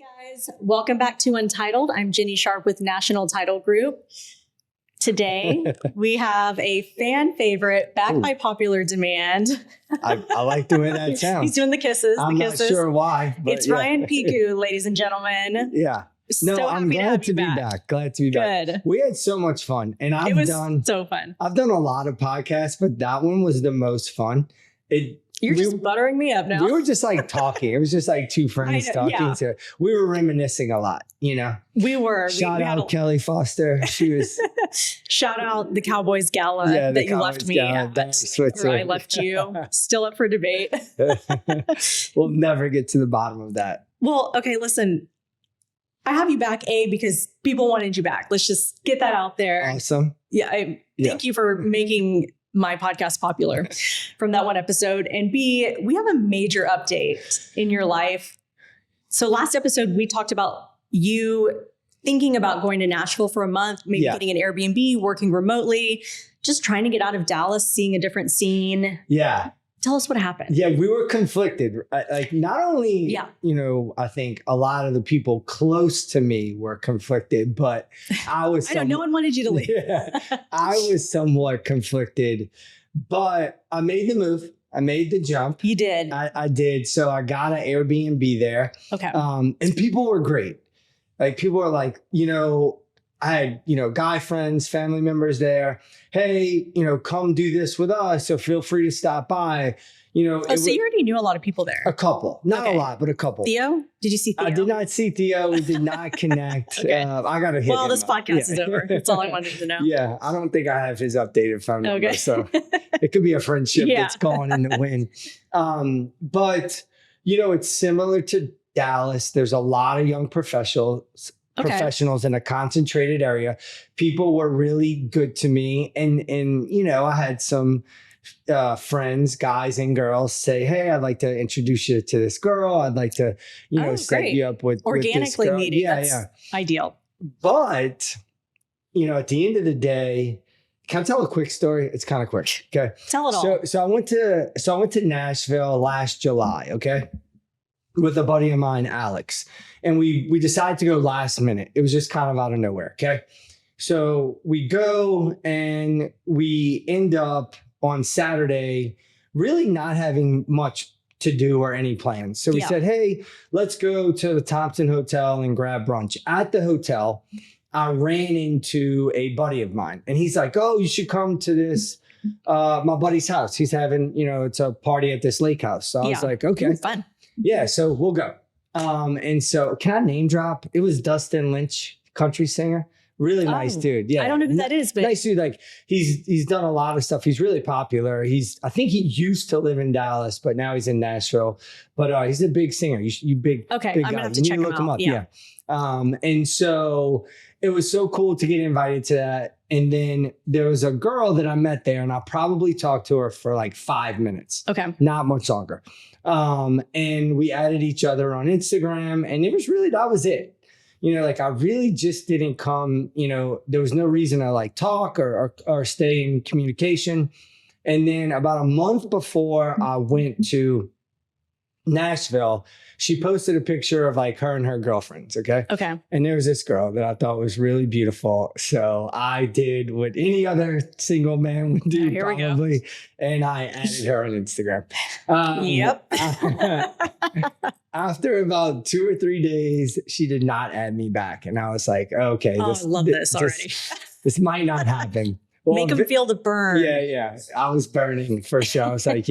Guys, welcome back to Untitled. I'm Jenny Sharp with National Title Group. Today, we have a fan favorite, back by popular demand. I like the way that sounds. He's doing the kisses. I'm not sure why. But it's Ryan Picou, ladies and gentlemen. Yeah. No, I'm glad to be back. Glad to be back. Good. We had so much fun. And It was so fun. I've done a lot of podcasts, but that one was the most fun. You're just buttering me up now. We were just like talking. It was just like two friends talking. Yeah. So we were reminiscing a lot, you know. We were. Shout out Kelly Foster. She was. Shout out the Cowboys Gala that you left me at. Or I left you. Still up for debate. We'll never get to the bottom of that. Well, okay, listen. I have you back, because people wanted you back. Let's just get that out there. Awesome. Yeah. Thank you for making my podcast popular from that one episode. And B, we have a major update in your life. So last episode, we talked about you thinking about going to Nashville for a month, maybe getting an Airbnb, working remotely, just trying to get out of Dallas, seeing a different scene. Yeah. Tell us what happened. Yeah, we were conflicted. Like not only, I think a lot of the people close to me were conflicted, but I was. I know no one wanted you to leave. I was somewhat conflicted, but I made the move. I made the jump. You did. I did. So I got an Airbnb there. Okay. And people were great. Like people were like, I had, guy friends, family members there. Hey, come do this with us. So feel free to stop by. So you already knew a lot of people there. A couple, not a lot, but a couple. Theo? Did you see Theo? I did not see Theo. We did not connect. Okay. I got to hit him. Well, this podcast is over. That's all I wanted to know. Yeah. I don't think I have his updated phone number. Okay. So it could be a friendship that's gone in the wind. But, it's similar to Dallas. There's a lot of young professionals in a concentrated area. People were really good to me. And I had some friends, guys and girls say, hey, I'd like to introduce you to this girl. I'd like to, set you up with organically with this girl. meeting. That's ideal. But, at the end of the day, can I tell a quick story? It's kind of quick. Okay. Tell it all. So I went to Nashville last July. Okay. With a buddy of mine, Alex. And we decided to go last minute. It was just kind of out of nowhere. Okay. So we go and we end up on Saturday really not having much to do or any plans. So we said, hey, let's go to the Thompson Hotel and grab brunch. At the hotel, I ran into a buddy of mine and he's like, oh, you should come to this, my buddy's house. He's having, it's a party at this lake house. So I was like, okay. Fun. Yeah, so we'll go. And so can I name drop? It was Dustin Lynch, country singer. Really nice dude. Yeah. I don't know who that is, but nice dude. Like he's done a lot of stuff. He's really popular. I think he used to live in Dallas, but now he's in Nashville. But he's a big singer. You big I'm big gonna guy. have to check him out. Yeah. And so it was so cool to get invited to that. And then there was a girl that I met there, and I probably talked to her for like 5 minutes. Okay. Not much longer. And we added each other on Instagram, and that was it. I really just didn't come, there was no reason to talk or stay in communication. And then about a month before I went to Nashville, she posted a picture of her and her girlfriends. Okay. And there was this girl that I thought was really beautiful. So I did what any other single man would do, probably. And I added her on Instagram. Yep. After about 2 or 3 days, she did not add me back. And I was like, okay, I love this already. This might not happen. Well, make them feel the burn. Yeah. I was burning for sure. I was like,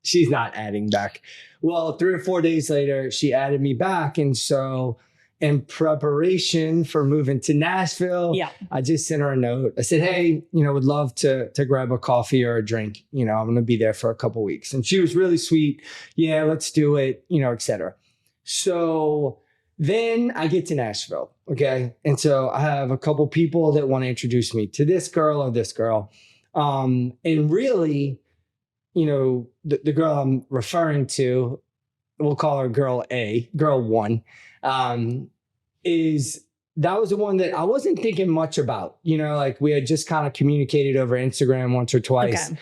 she's not adding back. Well, 3 or 4 days later, she added me back. And so in preparation for moving to Nashville, I just sent her a note. I said, hey, would love to grab a coffee or a drink. I'm going to be there for a couple of weeks. And she was really sweet. Yeah, let's do it, et cetera. So then I get to Nashville. Okay. And so I have a couple people that want to introduce me to this girl or this girl. And really, the girl I'm referring to, we'll call her girl A, girl 1, that was the one that I wasn't thinking much about. We had just kind of communicated over Instagram once or twice.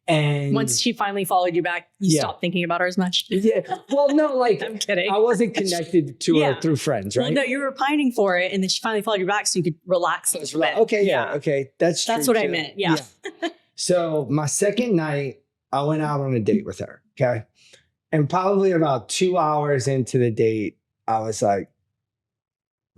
And once she finally followed you back, you stopped thinking about her as much. Yeah. Well, no, like I'm kidding. I wasn't connected to her through friends, right? Well, no, you were pining for it, and then she finally followed you back so you could relax a little bit. Okay, yeah. Okay. That's what I meant. Yeah. So my second night, I went out on a date with her. Okay. And probably about 2 hours into the date, I was like,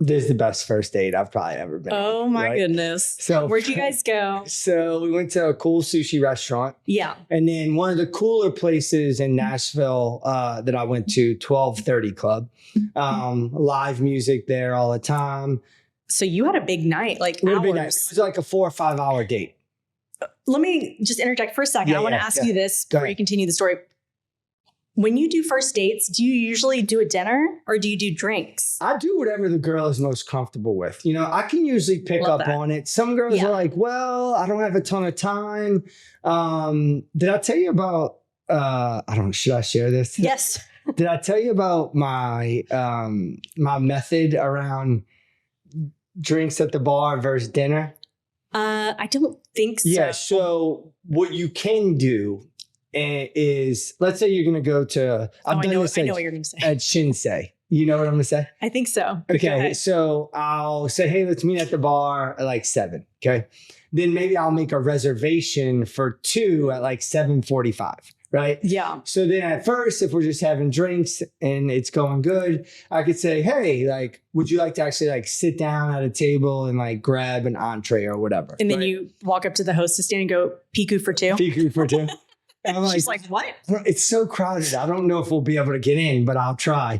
this is the best first date I've probably ever been. Oh my goodness. So where'd you guys go? So we went to a cool sushi restaurant. Yeah. And then one of the cooler places in Nashville that I went to, 1230 Club. Live music there all the time. So you had a big night, like hours. It was like a 4 or 5 hour date. Let me just interject for a second. I want to ask you this before you continue the story. When you do first dates, do you usually do a dinner or do you do drinks? I do whatever the girl is most comfortable with. You know, I can usually pick up on it. Some girls are like, well, I don't have a ton of time. Did I tell you about, should I share this? Yes. Did I tell you about my my method around drinks at the bar versus dinner? I don't think so. Yeah. So what you can do is, let's say you're going to go to, I know what you're going to say. At Shinsei. You know what I'm going to say? I think so. Okay. So I'll say, hey, let's meet at the bar at like 7. Okay. Then maybe I'll make a reservation for 2 at like 7:45. Right. Yeah. So then at first, if we're just having drinks and it's going good, I could say, hey, like, would you like to actually like sit down at a table and like grab an entree or whatever? And then you walk up to the hostess stand and go, Picou for 2. Picou for 2. And she's like, what? It's so crowded. I don't know if we'll be able to get in, but I'll try.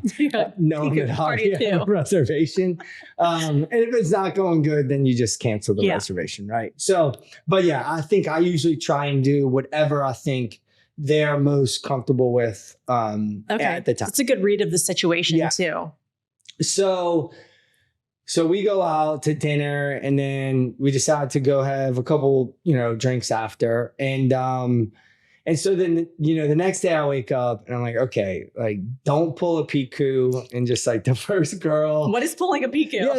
Knowing that I already have a reservation. And if it's not going good, then you just cancel the reservation, right? So, but yeah, I think I usually try and do whatever I think they're most comfortable with at the time. It's a good read of the situation too. So we go out to dinner and then we decide to go have a couple, drinks after. And so then, the next day I wake up and I'm like, okay, like don't pull a Picou and just like the first girl. What is pulling a Picou? Yeah,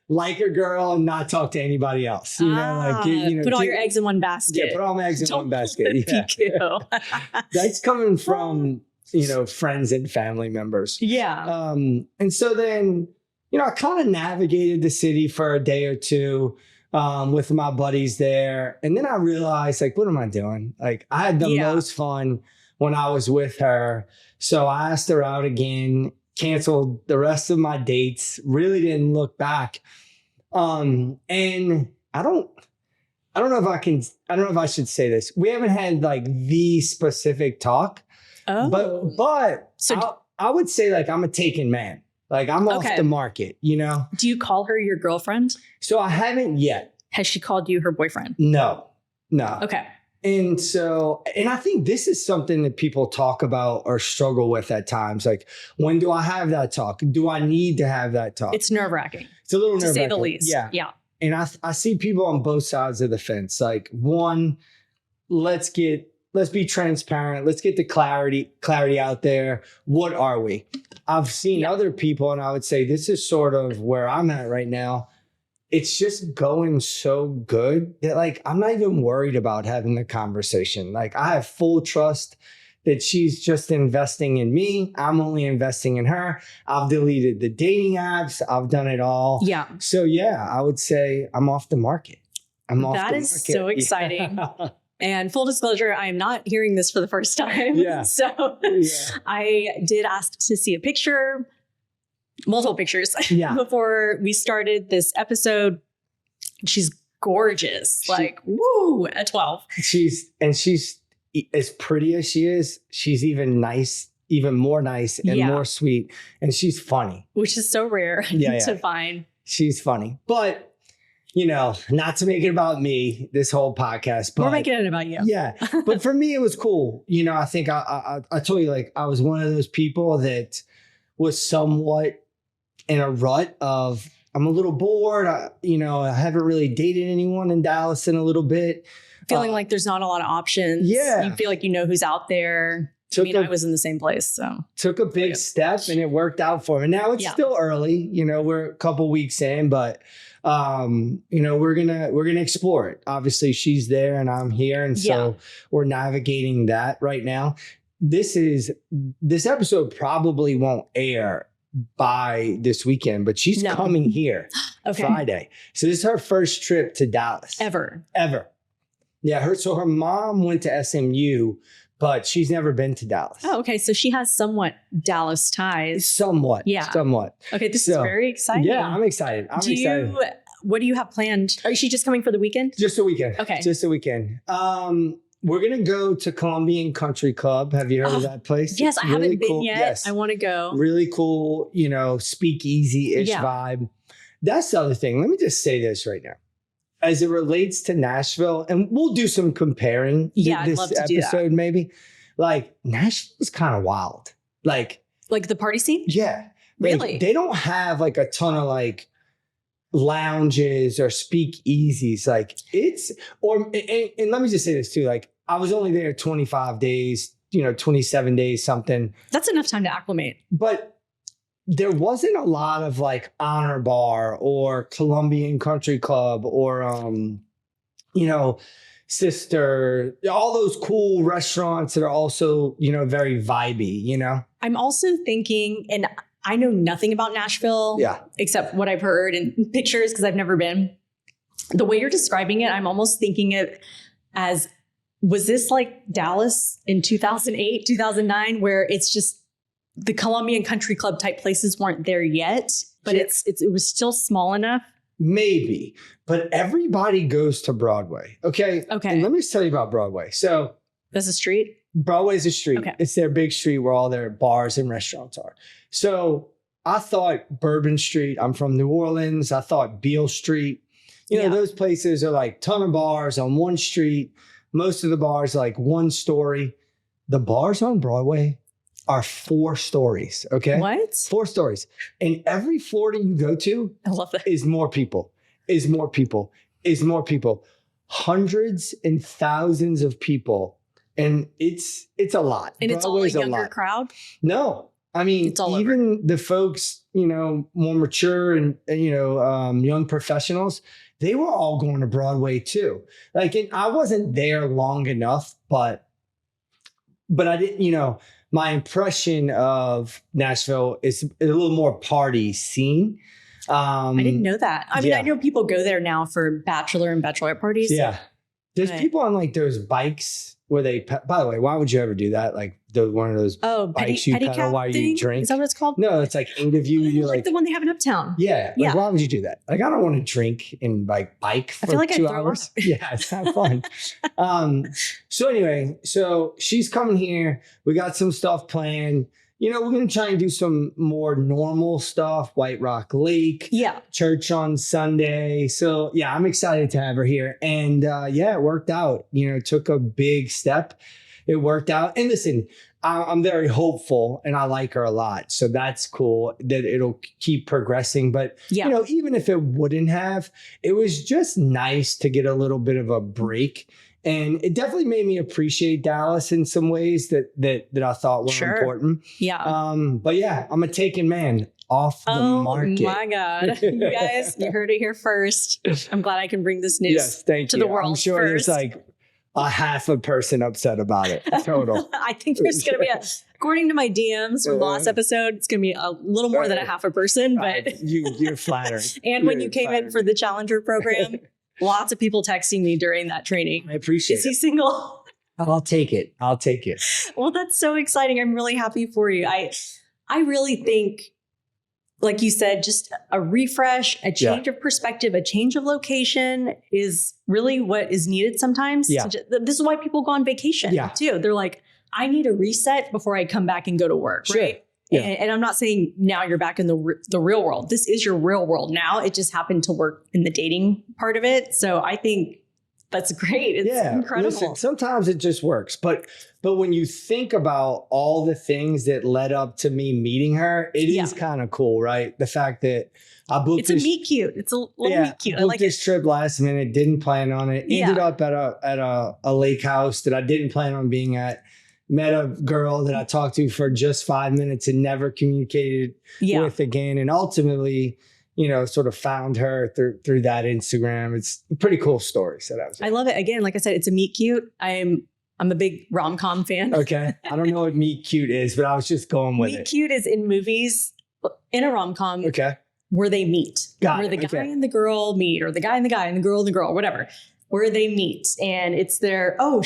like a girl and not talk to anybody else. Put all your eggs in one basket. Yeah, put all my eggs in one basket. Picou. That's coming from, friends and family members. Yeah. And so then, I kind of navigated the city for a day or two. With my buddies there. And then I realized, like, what am I doing? Like, I had the most fun when I was with her. So I asked her out again, canceled the rest of my dates, really didn't look back. And I don't know if I should say this. We haven't had like the specific talk. Oh. But so I would say like I'm a taken man. Like I'm off the market, Do you call her your girlfriend? So I haven't yet. Has she called you her boyfriend? No. Okay. And I think this is something that people talk about or struggle with at times. Like, when do I have that talk? Do I need to have that talk? It's nerve-wracking. It's a little nerve-wracking. To say the least. Yeah. Yeah. And I see people on both sides of the fence. Like, one, let's be transparent. Let's get the clarity out there. What are we? I've seen other people, and I would say this is sort of where I'm at right now. It's just going so good that like, I'm not even worried about having the conversation. Like, I have full trust that she's just investing in me. I'm only investing in her. I've deleted the dating apps. I've done it all. Yeah. So yeah, I would say I'm off the market. That is so exciting. And full disclosure, I am not hearing this for the first time. Yeah. So I did ask to see a picture, multiple pictures before we started this episode. She's gorgeous. Woo, at 12. She's as pretty as she is. She's even more nice and more sweet. And she's funny. Which is so rare to find. She's funny. But not to make it about me, this whole podcast, but we're making it about you. Yeah. But for me, it was cool. I think I told you, like, I was one of those people that was somewhat in a rut of, I'm a little bored. I haven't really dated anyone in Dallas in a little bit. Feeling like there's not a lot of options. Yeah. You feel like you know who's out there. I was in the same place. So took a big step and it worked out for me. Now it's still early, we're a couple weeks in, but we're gonna explore it. Obviously she's there and I'm here. And so we're navigating that right now. This episode probably won't air by this weekend, but she's coming here Friday. So this is her first trip to Dallas. Ever. Yeah. Her mom went to SMU, but she's never been to Dallas. Oh, okay. So she has somewhat Dallas ties. Somewhat. Okay. This is very exciting. Yeah, I'm excited. What do you have planned? Is she just coming for the weekend? Just a weekend. Okay. Just a weekend. We're going to go to Colombian Country Club. Have you heard of that place? Yes, I haven't been yet. Yes. I want to go. Really cool, speakeasy-ish vibe. That's the other thing. Let me just say this right now. As it relates to Nashville, and we'll do some comparing I'd love to episode do that. Maybe. Like, Nashville's kind of wild. Like the party scene? Yeah. Really? They don't have like a ton of like lounges or speakeasies. Like and let me just say this too. Like, I was only there 25 days, 27 days, something. That's enough time to acclimate. But there wasn't a lot of like Honor Bar or Colombian Country Club or, Sister, all those cool restaurants that are also, very vibey, I'm also thinking, and I know nothing about Nashville except what I've heard in pictures because I've never been. The way you're describing it, I'm almost thinking it as, was this like Dallas in 2008, 2009, where it's just the Colombian Country Club type places weren't there yet, but it was still small enough? Maybe, but everybody goes to Broadway. Okay. And let me just tell you about Broadway. So that's a street? Broadway's a street. Okay. It's their big street where all their bars and restaurants are. So I thought Bourbon Street, I'm from New Orleans. I thought Beale Street, those places are like ton of bars on one street. Most of the bars are like one story. The bars on Broadway are 4 stories. Okay. What? 4 stories. And every floor that you go to, I love that, is more people. Hundreds and thousands of people. And it's a lot. And it's all a younger crowd? No. I mean, it's all even over. The folks, more mature and young professionals, they were all going to Broadway too. Like, I wasn't there long enough, but I didn't, my impression of Nashville is a little more party scene. I didn't know that. I mean, I know people go there now for bachelor and bachelorette parties. Yeah. There's people on like those bikes where they, by the way, why would you ever do that? Like one of those bikes you pedal while you drink. Is that what it's called? No, it's like 8 of you. You're like the one they have in Uptown. Yeah. Like, why would you do that? Like, I don't want to drink and like bike for 2 hours. Yeah, it's not fun. So anyway, so she's coming here. We got some stuff planned. We're going to try and do some more normal stuff. White Rock Lake. Yeah. Church on Sunday. So yeah, I'm excited to have her here. And it worked out. Took a big step. It worked out. And listen, I'm very hopeful and I like her a lot. So that's cool that it'll keep progressing. But, even if it wouldn't have, it was just nice to get a little bit of a break. And it definitely made me appreciate Dallas in some ways that I thought were important. Yeah. But yeah, I'm a taken man off the market. Oh my God. You guys, you heard it here first. I'm glad I can bring this news to the world. I'm sure first. There's like a half a person upset about it. Total. I think there's going to be according to my DMs from the last episode, it's going to be a little more than a half a person, but you're flattering. And when you came in for the Challenger program, lots of people texting me during that training. I appreciate it. Is he single? I'll take it. Well, that's so exciting. I'm really happy for you. I really think, like you said, just a refresh, a change of perspective, a change of location is really what is needed sometimes. Yeah. This is why people go on vacation too. They're like, I need a reset before I come back and go to work. Sure. Right. Yeah. And I'm not saying now you're back in the real world. This is your real world now. It just happened to work in the dating part of it. So I think that's great. It's incredible. Listen, sometimes it just works. But when you think about all the things that led up to me meeting her, it is kind of cool, right? The fact that I booked It's a meet cute. It's a little meet cute. I booked this trip last minute, didn't plan on it. Ended up at a lake house that I didn't plan on being at. met a girl that I talked to for just 5 minutes and never communicated with again. And ultimately, sort of found her through that Instagram. It's a pretty cool story. So I love it. Again, like I said, it's a meet cute. I'm a big rom-com fan. Okay. I don't know what meet cute is, but I was just going with it. Meet cute is in movies, in a rom-com. Okay. Where they meet. Where the guy and the girl meet, or the guy and the guy and the girl, whatever. Where they meet. And it's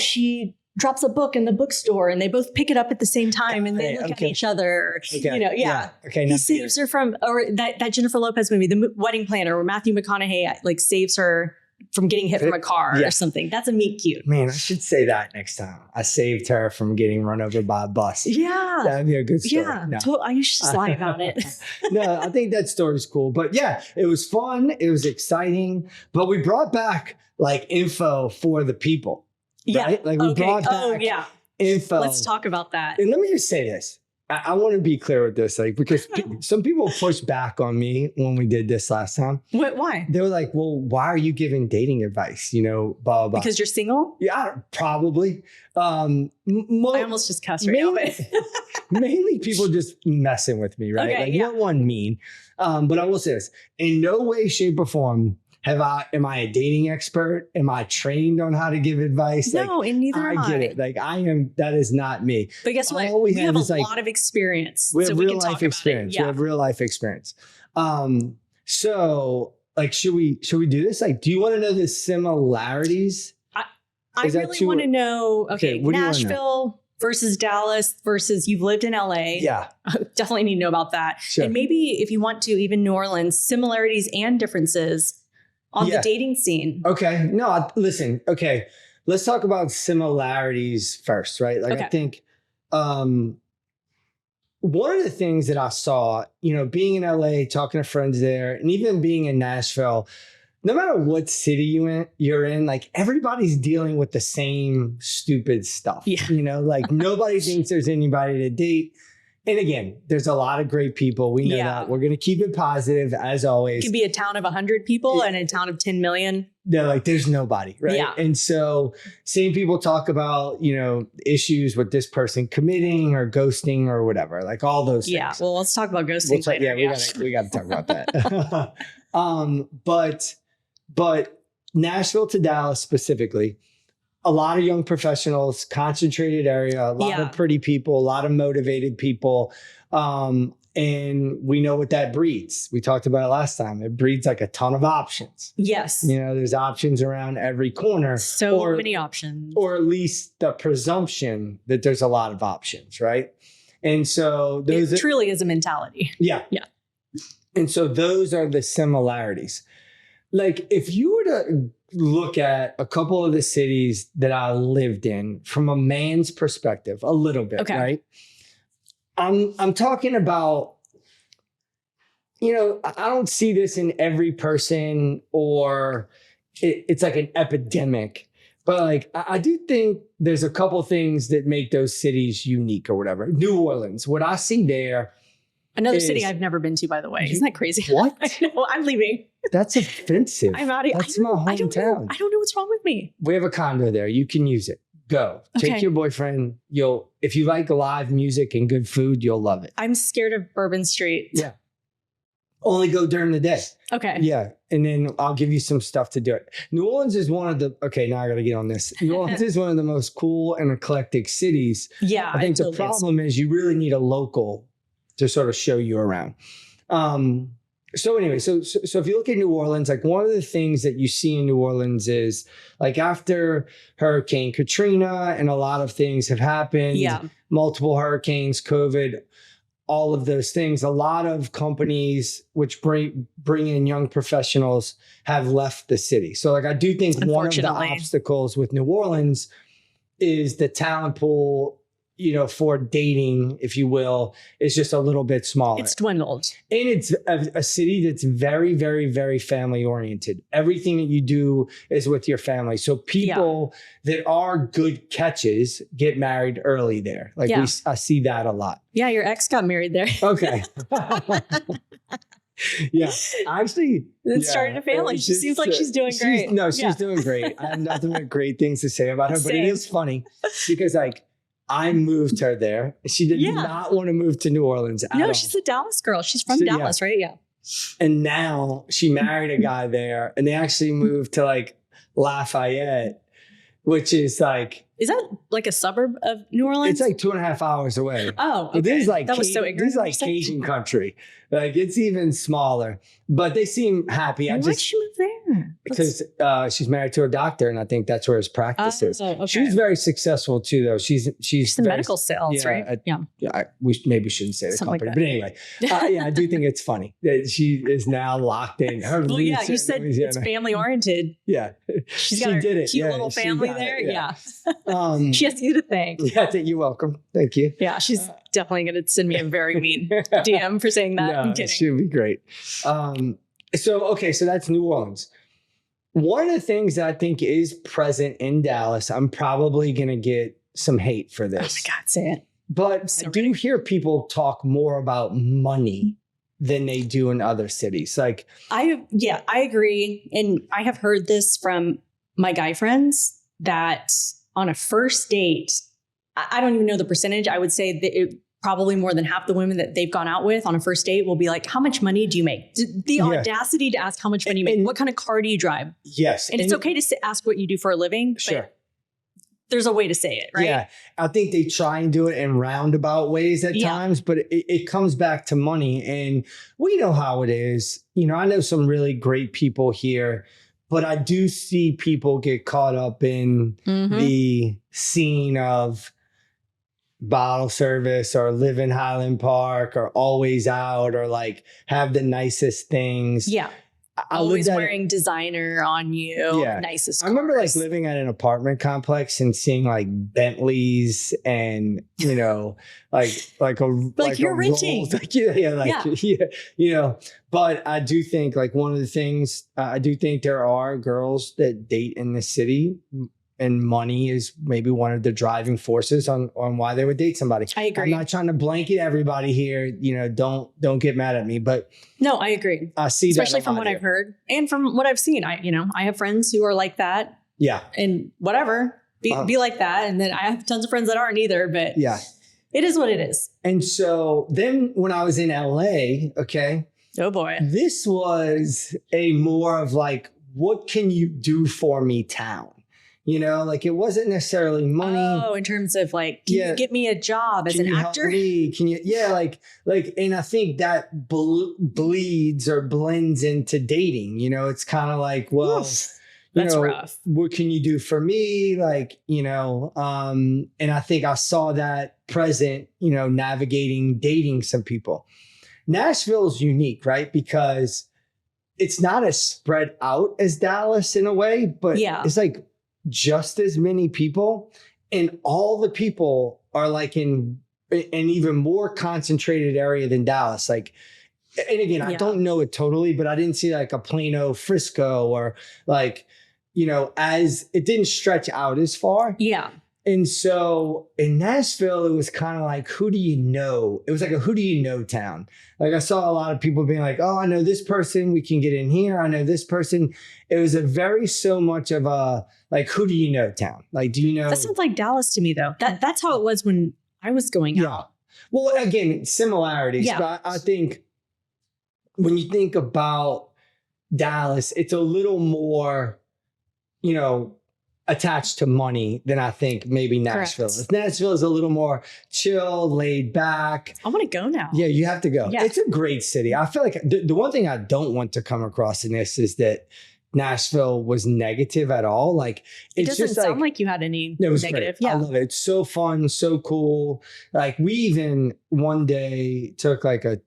she drops a book in the bookstore and they both pick it up at the same time and they look at each other. Okay. Okay. He saves her from, or that Jennifer Lopez movie, The Wedding Planner, where Matthew McConaughey like saves her from getting hit from a car or something. That's a meet cute. Man, I should say that next time. I saved her from getting run over by a bus. Yeah. That'd be a good story. Yeah. No. You should just lie about it. No, I think that story's cool. But yeah, it was fun. It was exciting. But we brought back like info for the people. Right? Like we brought back info. Let's talk about that. And let me just say this. I want to be clear with this, like, because some people pushed back on me when we did this last time. Why? They were like, well, why are you giving dating advice? Blah, blah, blah. Because you're single? Yeah, probably. I almost just cussed right now. Mainly people just messing with me, right? Okay, no one mean. But I will say this. In no way, shape, or form am I a dating expert? Am I trained on how to give advice? No, and neither am I. I get it. Like that is not me. But guess what? All we have a lot of experience. We have real life experience. We have real life experience. So like, should we do this? Like, do you want to know the similarities? I really want to know, Nashville versus Dallas versus you've lived in LA. Yeah. Definitely need to know about that. Sure. And maybe if you want to, even New Orleans, similarities and differences on the dating scene. Okay. No, listen. Okay. Let's talk about similarities first, right? Like, I think one of the things that I saw, being in LA, talking to friends there, and even being in Nashville, no matter what city you're in, like everybody's dealing with the same stupid stuff. Yeah. Like nobody thinks there's anybody to date. And again, there's a lot of great people. We know that. We're going to keep it positive as always. It could be a town of 100 people and a town of 10 million. They're like, there's nobody, right? Yeah. And so seeing people talk about, issues with this person committing or ghosting or whatever, like all those things. Yeah. Well, let's talk about ghosting later. We got to talk about that. But Nashville to Dallas specifically, a lot of young professionals, concentrated area, a lot of pretty people, a lot of motivated people. And we know what that breeds. We talked about it last time. It breeds like a ton of options. Yes. There's options around every corner. So many options. Or at least the presumption that there's a lot of options, right? And so it truly is a mentality. Yeah. Yeah. And so those are the similarities. Like if you were to look at a couple of the cities that I lived in from a man's perspective, a little bit, right? I'm talking about, I don't see this in every person or it's like an epidemic, but like, I do think there's a couple things that make those cities unique or whatever. New Orleans, what I see there. Another city I've never been to, by the way. Isn't that crazy? What? I know, I'm leaving. That's offensive. I'm out of here. That's my hometown. I don't know what's wrong with me. We have a condo there. You can use it. Go. Okay. Take your boyfriend. If you like live music and good food, you'll love it. I'm scared of Bourbon Street. Yeah. Only go during the day. Okay. Yeah. And then I'll give you some stuff to do it. New Orleans is now I got to get on this. New Orleans is one of the most cool and eclectic cities. Yeah. I think the problem is you really need a local to sort of show you around. So anyway, so if you look at New Orleans, like one of the things that you see in New Orleans is like after Hurricane Katrina and a lot of things have happened, multiple hurricanes, COVID, all of those things, a lot of companies which bring in young professionals have left the city. So like I do think one of the obstacles with New Orleans is the talent pool, for dating, if you will, is just a little bit smaller. It's dwindled. And it's a city that's very, very, very family oriented. Everything that you do is with your family. So people that are good catches get married early there. Like I see that a lot. Yeah, your ex got married there. Okay. Yeah, actually, starting a family. She seems like she's doing great. She's doing great. I have nothing but great things to say about her, but it is funny because like, I moved her there. She did not want to move to New Orleans at all. She's a Dallas girl. She's from Dallas, right? Yeah. And now she married a guy there, and they actually moved to like Lafayette, which is like... Is that like a suburb of New Orleans? It's like 2.5 hours away. Oh, okay. This is like that was so ignorant. This is like Cajun country. Like it's even smaller, but they seem happy. Why'd she move there? Because she's married to a doctor, and I think that's where his practice is. Okay. She's very successful too, though. She's in medical sales, right? We maybe shouldn't say the Something company, like but anyway, I do think it's funny that she is now locked in. Her you said it's family oriented. Yeah, she's got her cute little family there. Yeah. She has you to thank. Yeah, you're welcome. Thank you. Yeah, she's definitely going to send me a very mean DM for saying that. I'm kidding. She'll be great. So that's New Orleans. One of the things that I think is present in Dallas, I'm probably going to get some hate for this. Oh my God, say it. But I do hear people talk more about money than they do in other cities. Like I agree. And I have heard this from my guy friends that on a first date, I don't even know the percentage. I would say that probably more than half the women that they've gone out with on a first date will be like, how much money do you make? The audacity to ask how much money you make. What kind of car do you drive? Yes. And it's okay to ask what you do for a living. Sure. But there's a way to say it, right? Yeah. I think they try and do it in roundabout ways at times, but it comes back to money. And we know how it is. I know some really great people here, but I do see people get caught up in the scene of bottle service or live in Highland Park or always out or like have the nicest things. Yeah. Always wearing designer on you. Yeah. Nicest cars. I remember like living at an apartment complex and seeing like Bentleys and, like you're renting. But I do think like one of the things, I do think there are girls that date in the city, and money is maybe one of the driving forces on why they would date somebody. I agree. I'm not trying to blanket everybody here. Don't get mad at me. But no, I agree. I see especially from what I've heard and from what I've seen. I have friends who are like that. Yeah. And whatever, be like that. And then I have tons of friends that aren't either. But yeah, it is what it is. And so then when I was in LA, oh boy, this was a more of like, what can you do for me town? Like it wasn't necessarily money. Oh, in terms of like, can you get me a job as an actor? Can you? Yeah, like, and I think that bleeds or blends into dating. It's kind of like, well, that's rough. What can you do for me? Like, and I think I saw that present, navigating, dating some people. Nashville is unique, right? Because it's not as spread out as Dallas in a way, but it's like just as many people, and all the people are like in an even more concentrated area than Dallas. Like, and again, I don't know it totally, but I didn't see like a Plano, Frisco, or like, as it didn't stretch out as far. Yeah. And so in Nashville, it was kind of like, who do you know? It was like a who do you know town. Like I saw a lot of people being like, oh, I know this person. We can get in here. I know this person. It was a very so much of a like, who do you know town? Like, do you know? That sounds like Dallas to me, though. That's how it was when I was going out. Well, again, similarities. Yeah. But I think when you think about Dallas, it's a little more, attached to money than I think maybe Nashville is. Nashville is a little more chill, laid back. I want to go now. Yeah, you have to go. Yeah. It's a great city. I feel like the one thing I don't want to come across in this is that Nashville was negative at all. Like it doesn't sound like you had any negative. Great. Yeah. I love it. It's so fun, so cool. Like we even one day took like a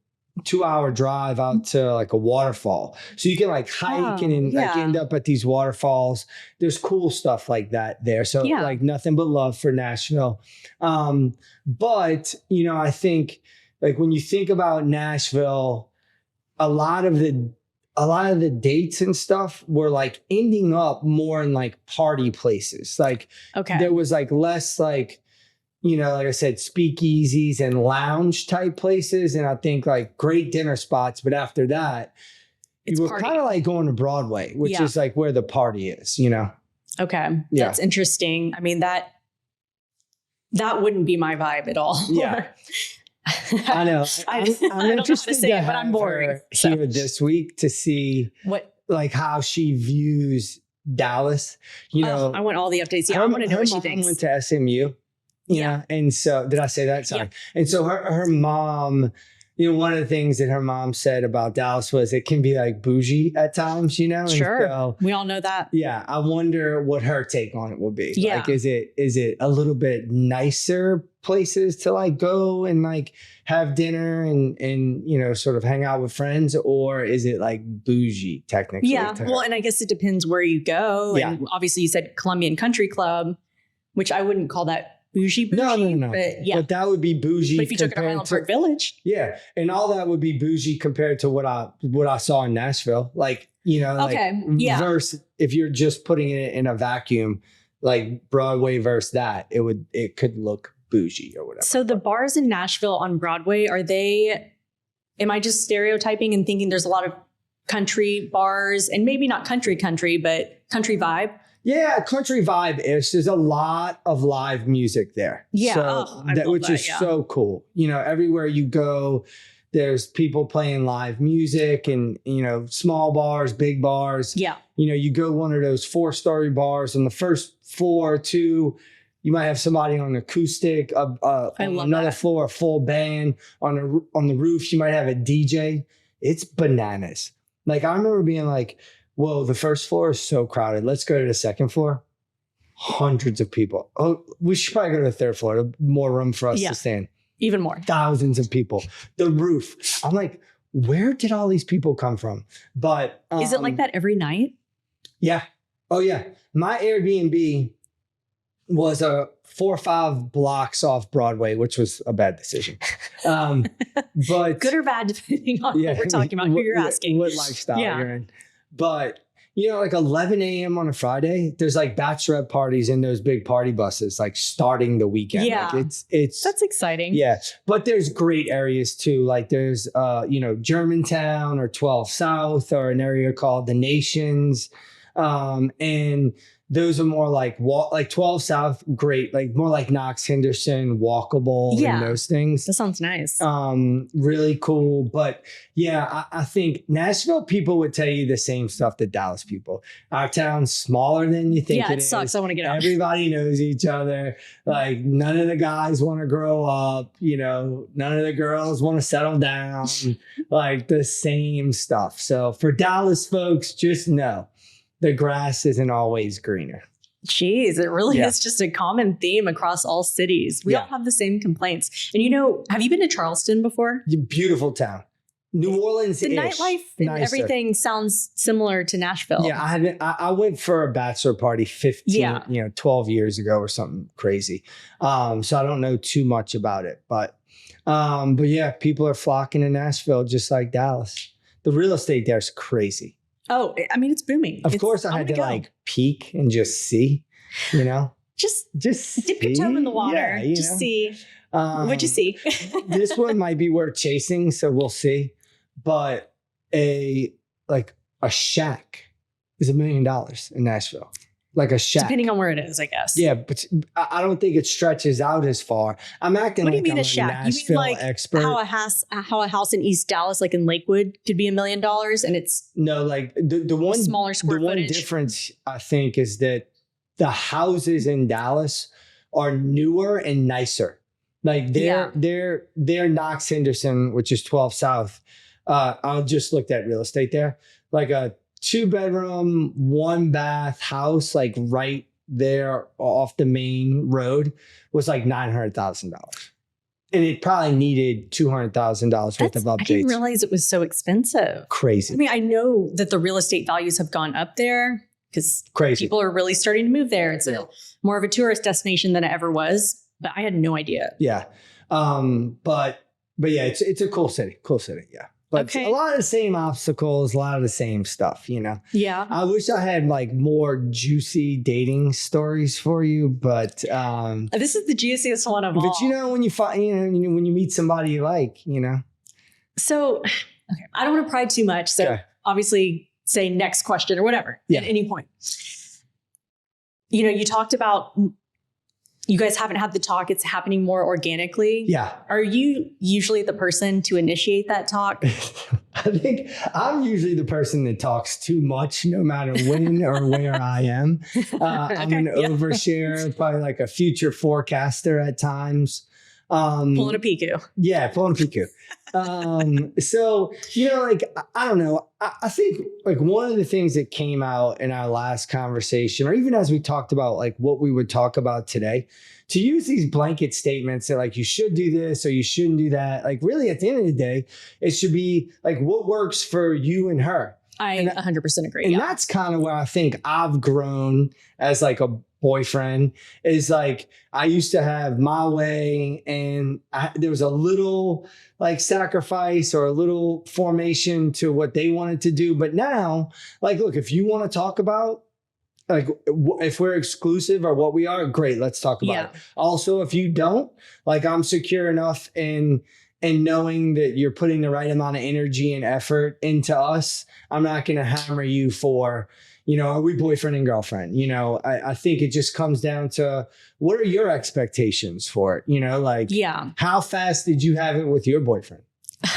2-hour drive out to like a waterfall. So you can like hike and like end up at these waterfalls. There's cool stuff like that there. So like nothing but love for Nashville. But I think like when you think about Nashville, a lot of the dates and stuff were like ending up more in like party places. Like there was like less like, like I said, speakeasies and lounge type places. And I think like great dinner spots. But after that, you were kind of like going to Broadway, which is like where the party is, Okay. That's interesting. I mean, That wouldn't be my vibe at all. Yeah. I know. I'm don't know how to interested say to it, but I'm have boring. her So. here this week to see What? like how she views Dallas. You know, I want all the updates. Yeah, I want to know what she mom thinks. went to SMU. Yeah. And so did I say that? Sorry. Yeah. And so her mom, one of the things that her mom said about Dallas was it can be like bougie at times, And Sure. so, We all know that. yeah. I wonder what her take on it will be. Yeah. Like, is it a little bit nicer places to like go and like have dinner and sort of hang out with friends, or is it like bougie technically? Yeah. Well, and I guess it depends where you go. Yeah. And obviously you said Colombian Country Club, which I wouldn't call that bougie. No. But yeah. But that would be bougie. But if you took it to Highland Park Village. Yeah. And all that would be bougie compared to what I saw in Nashville. Like, Okay. Yeah. Versus if you're just putting it in a vacuum, like Broadway versus that, it could look bougie or whatever. So the bars in Nashville on Broadway, am I just stereotyping and thinking there's a lot of country bars and maybe not country, but country vibe? Yeah, country vibe-ish. There's a lot of live music there. Yeah. So I love which that, is yeah. so cool. Everywhere you go, there's people playing live music and, small bars, big bars. Yeah. You go one of those 4-story bars on the first floor too. You might have somebody on acoustic, on another floor, a full band. On the roof, you might have a DJ. It's bananas. Like I remember being like, whoa, the first floor is so crowded. Let's go to the second floor. Hundreds of people. Oh, we should probably go to the third floor. More room for us to stand. Even more. Thousands of people. The roof. I'm like, where did all these people come from? But is it like that every night? Yeah. Oh yeah. My Airbnb was 4 or 5 blocks off Broadway, which was a bad decision. But good or bad, depending on what we're talking about, who you're asking. What lifestyle you're in. But, like 11 a.m. on a Friday, there's like bachelorette parties in those big party buses, like starting the weekend. Yeah. Like it's that's exciting. Yeah. But there's great areas too. Like there's, Germantown or 12 South or an area called the Nations. And those are more like 12 South, great, like more like Knox Henderson, walkable, and those things. That sounds nice. Really cool. But yeah, I think Nashville people would tell you the same stuff that Dallas people. Our town's smaller than you think it sucks. I want to get out. Everybody knows each other. Like none of the guys want to grow up, none of the girls want to settle down, like the same stuff. So for Dallas folks, just know the grass isn't always greener. Jeez, it really is just a common theme across all cities. We all have the same complaints. And have you been to Charleston before? Beautiful town. New Orleans. The nightlife and everything sounds similar to Nashville. Yeah, I went for a bachelor party 12 years ago or something crazy. So I don't know too much about it, but yeah, people are flocking to Nashville just like Dallas. The real estate there is crazy. Oh, I mean, it's booming. Of course, I had to like peek and just see, just dip your see. toe in the water. Yeah, just see. What'd you see? This one might be worth chasing, so we'll see. But a shack is $1 million in Nashville. Like a shack. Depending on where it is, I guess. Yeah, but I don't think it stretches out as far. I'm acting what like do you mean I'm a shack? Nashville you mean like expert. how a house in East Dallas, like in Lakewood, could be $1 million, and it's no, like the one smaller square footage. footage. The one difference I think is that the houses in Dallas are newer and nicer. Like they're Knox Henderson, which is 12 South. I just looked at real estate there, like a 2-bedroom, 1-bath house, like right there off the main road, was like $900,000. And it probably needed $200,000 worth of updates. I didn't realize it was so expensive. Crazy. I mean, I know that the real estate values have gone up there because people are really starting to move there. It's more of a tourist destination than it ever was, but I had no idea. Yeah. But yeah, it's a cool city. Cool city. Yeah. But a lot of the same obstacles, a lot of the same stuff, Yeah. I wish I had like more juicy dating stories for you, but this is the juiciest one of all. But when you find, when you meet somebody you like, So, okay, I don't want to pry too much. So obviously say next question or whatever at any point. You talked about, you guys haven't had the talk. It's happening more organically. Yeah. Are you usually the person to initiate that talk? I think I'm usually the person that talks too much, no matter when or where I am. I'm an overshare, probably like a future forecaster at times. Pulling a Picou. Yeah, pulling a Picou. So, like, I don't know. I think like one of the things that came out in our last conversation, or even as we talked about like what we would talk about today, to use these blanket statements that like you should do this or you shouldn't do that, like really at the end of the day, it should be like what works for you and her. I 100% agree. And that's kind of where I think I've grown as like a boyfriend, is like I used to have my way, and there was a little like sacrifice or a little formation to what they wanted to do. But now, like, look, if you want to talk about like if we're exclusive or what we are, great, let's talk about it. Also, if you don't, like, I'm secure enough in knowing that you're putting the right amount of energy and effort into us. I'm not going to hammer you for, are we boyfriend and girlfriend? I think it just comes down to what are your expectations for it? How fast did you have it with your boyfriend?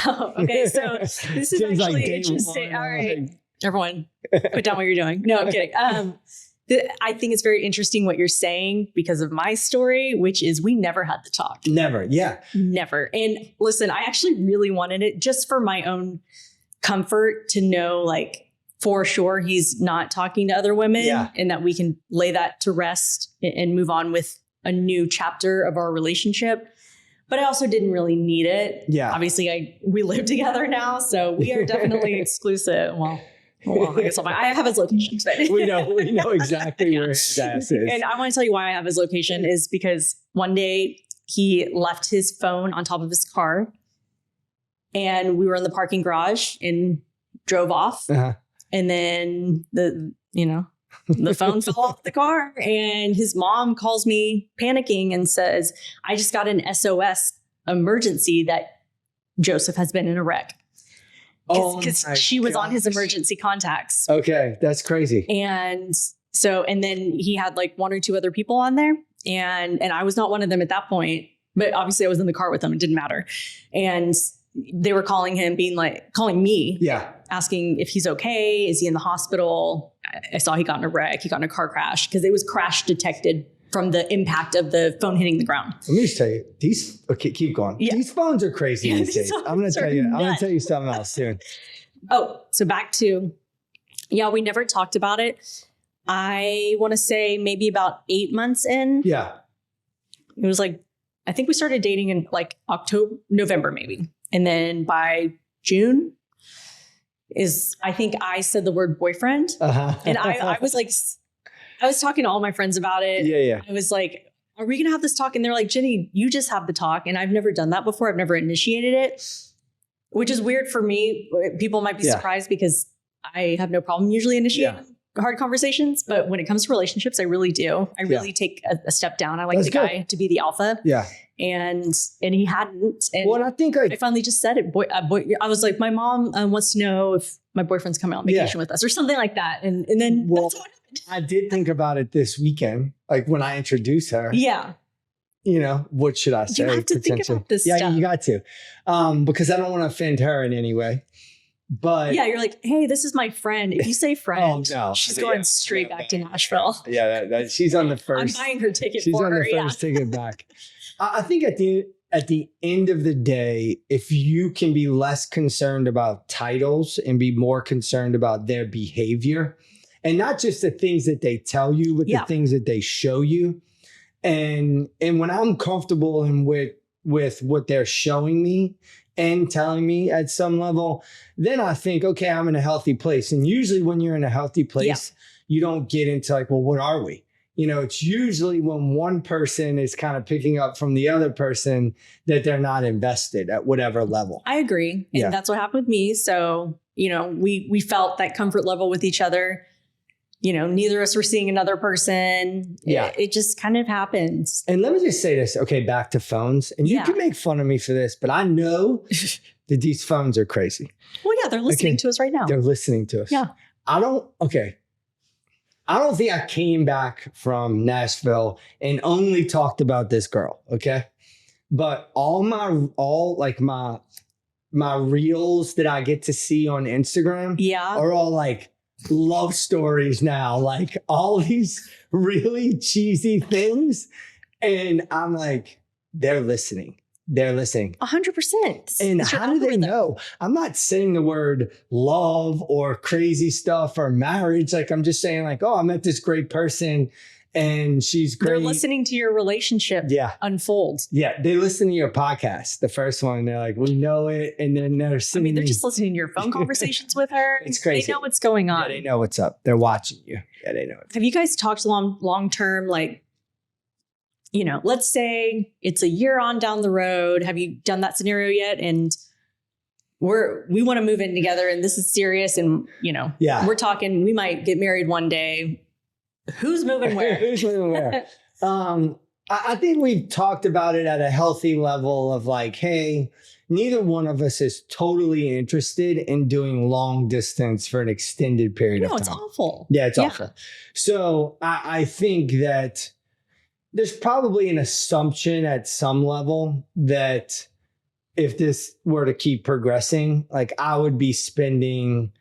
Oh, okay. So this is actually like interesting. All right. Everyone, put down what you're doing. No, I'm kidding. I think it's very interesting what you're saying because of my story, which is we never had the talk. Never. Yeah. Never. And listen, I actually really wanted it just for my own comfort to know, like, for sure he's not talking to other women and that we can lay that to rest and move on with a new chapter of our relationship. But I also didn't really need it. Yeah. Obviously, we live together now, so we are definitely exclusive. Well, I guess I have his location. we know exactly where his ass is. And I want to tell you why I have his location is because one day he left his phone on top of his car, and we were in the parking garage and drove off. Uh-huh. And then the phone fell off the car, and his mom calls me panicking and says, I just got an SOS emergency that Joseph has been in a wreck. Because she was on his emergency contacts. Okay, that's crazy. And then he had like one or two other people on there, and I was not one of them at that point. But obviously, I was in the car with them. It didn't matter. And they were calling him, calling me, asking if he's okay. Is he in the hospital? I saw he got in a wreck. He got in a car crash because it was crash detected from the impact of the phone hitting the ground. Let me just tell you, keep going. Yeah. These phones are crazy these days. I'm going to tell you something else soon. Oh, so back to, we never talked about it. I want to say maybe about 8 months in. Yeah. It was like, I think we started dating in like November maybe. And then by June I think I said the word boyfriend. Uh-huh. And I was like, I was talking to all my friends about it. Yeah. I was like, are we going to have this talk? And they're like, Jenny, you just have the talk. And I've never done that before. I've never initiated it, which is weird for me. People might be surprised because I have no problem usually initiating hard conversations. But when it comes to relationships, I really do. I really take a step down. I like the guy to be the alpha. Yeah. And he hadn't. And I think I finally just said it. I was like, my mom wants to know if my boyfriend's coming on vacation with us or something like that. And then that's what happened. I did think about it this weekend, like when I introduced her. Yeah. What should I say? You have to think about this stuff. Yeah, you got to. Because I don't want to offend her in any way. But you're like, hey, this is my friend. If you say friend, she's going straight back to Nashville. Yeah, she's on the first. I'm buying her ticket she's for her. She's on the first ticket back. I think at the end of the day, if you can be less concerned about titles and be more concerned about their behavior, and not just the things that they tell you, but the things that they show you. And when I'm comfortable with what they're showing me and telling me at some level, then I think, okay, I'm in a healthy place. And usually when you're in a healthy place, you don't get into like, well, what are we? It's usually when one person is kind of picking up from the other person that they're not invested at whatever level. I agree. And that's what happened with me. So, we felt that comfort level with each other. Neither of us were seeing another person. Yeah. It just kind of happens. And let me just say this. Okay, back to phones. And you can make fun of me for this, but I know that these phones are crazy. Well, they're listening to us right now. They're listening to us. Yeah. I don't think I came back from Nashville and only talked about this girl. Okay. But all my reels that I get to see on Instagram are all like love stories now, like all these really cheesy things. And I'm like, they're listening. They're listening. 100%. And how do they know? I'm not saying the word love or crazy stuff or marriage. Like I'm just saying like, oh, I met this great person and she's great. They're listening to your relationship unfold. Yeah. They listen to your podcast, the first one. They're like, we know it. And then they're sitting. They're just listening to your phone conversations with her. It's crazy. They know what's going on. Yeah, they know what's up. They're watching you. Yeah, they know. Have you guys talked long term, like, let's say it's a year on down the road. Have you done that scenario yet? And we want to move in together and this is serious. And, we're talking, we might get married one day. Who's moving where? Who's moving where? I think we've talked about it at a healthy level of like, hey, neither one of us is totally interested in doing long distance for an extended period of time. No, it's awful. Yeah, it's awful. So I think that there's probably an assumption at some level that if this were to keep progressing, like I would be spending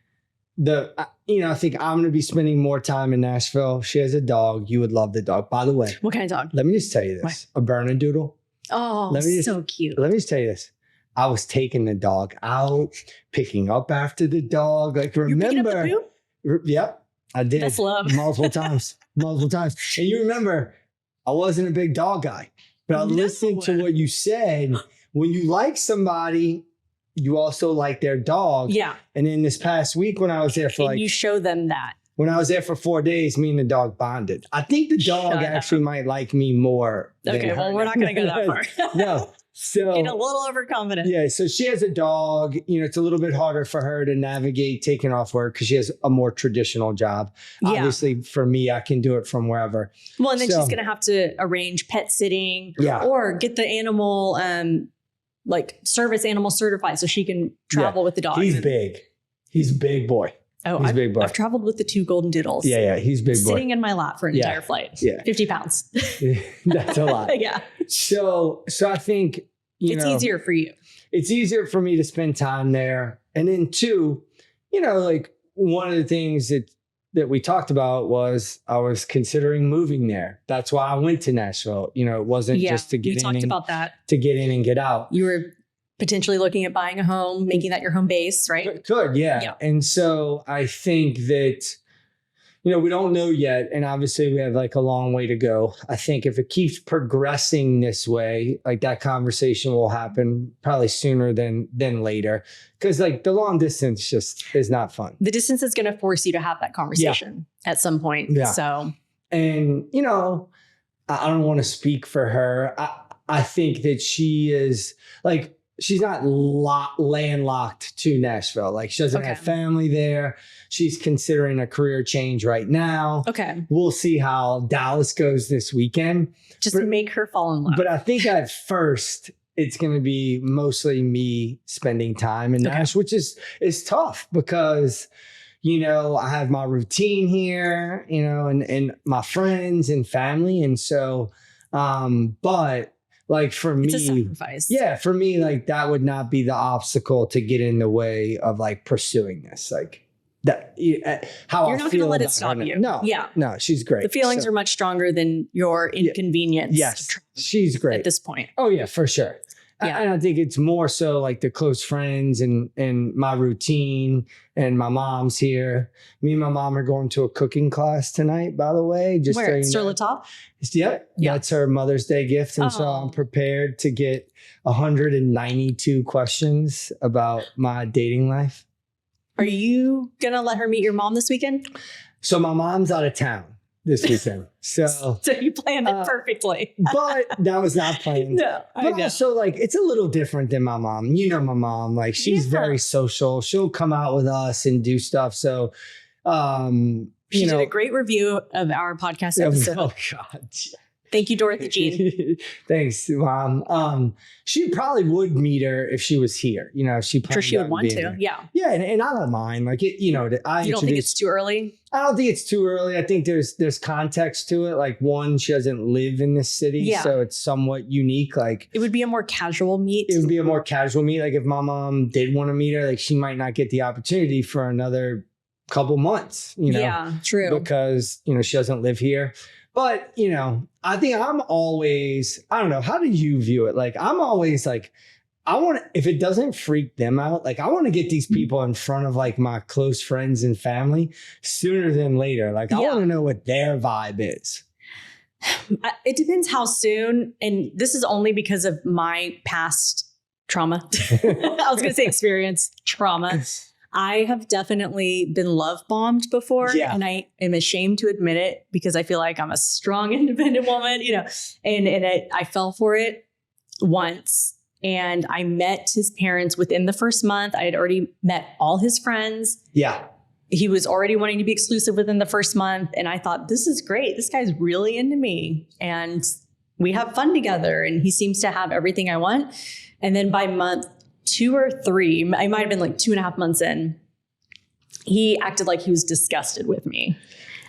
I think I'm going to be spending more time in Nashville. She has a dog. You would love the dog. By the way. What kind of dog? Let me just tell you this. A Bernedoodle. Oh, so cute. Let me just tell you this. I was taking the dog out, picking up after the dog. Like, remember. You're picking up the poop? Yep, I did. That's love. Multiple times. And you remember, I wasn't a big dog guy, but I listened to what you said. When you like somebody, you also like their dog. Yeah. And in this past week when I was there for you show them that. When I was there for 4 days, me and the dog bonded. I think the dog actually might like me more. Okay, well, we're not going to go that far. No. So get a little overconfident. Yeah. So she has a dog. It's a little bit harder for her to navigate taking off work because she has a more traditional job. Yeah. Obviously, for me, I can do it from wherever. Well, and then she's going to have to arrange pet sitting or get the animal service animal certified so she can travel with the dog. He's big. He's a big boy. Oh, he's a big boy. I've traveled with the 2 golden doodles. Yeah, he's a big boy. Sitting in my lap for an entire flight. Yeah. 50 pounds. That's a lot. Yeah. So I think, it's easier for you. It's easier for me to spend time there. And then 2, one of the things that we talked about was I was considering moving there. That's why I went to Nashville. It wasn't just to get about that. To get in and get out. You were potentially looking at buying a home, making that your home base, right? Could, yeah. And so I think that, we don't know yet. And obviously we have a long way to go. I think if it keeps progressing this way, that conversation will happen probably sooner than later. Because the long distance just is not fun. The distance is going to force you to have that conversation at some point. Yeah. So, and I don't want to speak for her. I think that she is she's not landlocked to Nashville. She doesn't have family there. She's considering a career change right now. Okay. We'll see how Dallas goes this weekend. Just make her fall in love. But I think at first it's going to be mostly me spending time in Nashville, which is tough because, I have my routine here, and my friends and family. And so, but for me, it's a sacrifice. Yeah, for me, that would not be the obstacle to get in the way of pursuing this. That how you're I not feel going to let about it stop her. you. No, she's great. The feelings are much stronger than your inconvenience. Yes, she's great at this point. Oh yeah, for sure. Yeah. And I think it's more so the close friends and my routine and my mom's here. Me and my mom are going to a cooking class tonight, by the way. Just where? Sur La Table? Yep. Yeah. That's her Mother's Day gift. And so I'm prepared to get 192 questions about my dating life. Are you going to let her meet your mom this weekend? So my mom's out of town this weekend. So you planned it perfectly. But that was not planned. No, but also it's a little different than my mom. My mom, she's very social. She'll come out with us and do stuff. So, she did a great review of our podcast episode. Oh God. Thank you, Dorothy Jean. Thanks, Mom. She probably would meet her if she was here. You know, she Sure, she would want to. Yeah. Yeah, and I don't mind. Like it, you know, You don't think it's too early? I don't think it's too early. I think there's context to it. Like one, she doesn't live in this city, so it's somewhat unique. Like it would be a more casual meet. It would be a more casual meet. Like if my mom did want to meet her, like she might not get the opportunity for another couple months. You know, yeah, true. Because you know she doesn't live here. But, you know, I think I'm always, I don't know, how do you view it? Like, I'm always like, if it doesn't freak them out, like, I want to get these people in front of like my close friends and family sooner than later. Like, I want to know what their vibe is. It depends how soon. And this is only because of my past trauma. I was going to say experience trauma. I have definitely been love bombed before, and I am ashamed to admit it because I feel like I'm a strong, independent woman, you know, and I fell for it once, and I met his parents within the first month. I had already met all his friends. Yeah. He was already wanting to be exclusive within the first month. And I thought, this is great. This guy's really into me and we have fun together. And he seems to have everything I want. And then by month 2 or 3, I might have been like 2.5 months in, he acted like he was disgusted with me.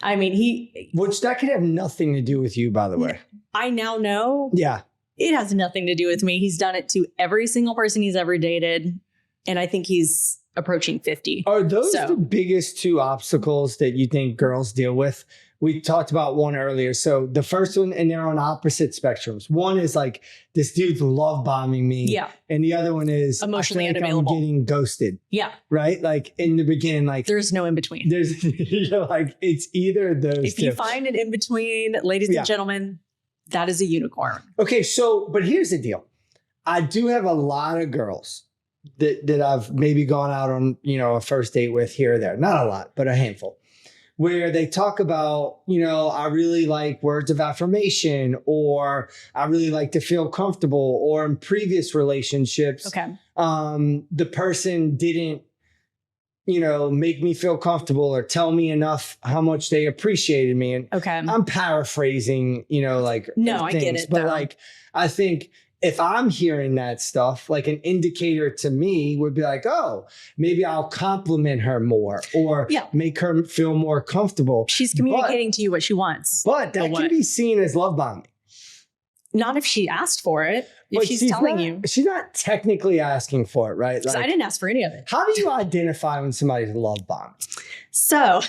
I mean, which that could have nothing to do with you, by the way. I now know. Yeah. It has nothing to do with me. He's done it to every single person he's ever dated. And I think he's approaching 50. Are those the biggest 2 obstacles that you think girls deal with? We talked about one earlier. So the first one, and they're on opposite spectrums. One is like, this dude's love bombing me. Yeah. And the other one is emotionally unavailable. I'm getting ghosted. Yeah. Right? Like in the beginning, like there's no in between. There's like it's either those. If you find an in between, ladies and gentlemen, that is a unicorn. Okay, so but here's the deal. I do have a lot of girls that I've maybe gone out on, you know, a first date with here or there. Not a lot, but a handful. Where they talk about, you know, I really like words of affirmation, or I really like to feel comfortable, or in previous relationships, the person didn't, you know, make me feel comfortable or tell me enough how much they appreciated me. And I'm paraphrasing, you know, like I get it. But like, I think if I'm hearing that stuff, like an indicator to me would be like, oh, maybe I'll compliment her more or make her feel more comfortable. She's communicating to you what she wants. But that can be seen as love bombing. Not if she asked for it. If she's telling you. She's not technically asking for it, right? Like, I didn't ask for any of it. How do you identify when somebody's love bombing? So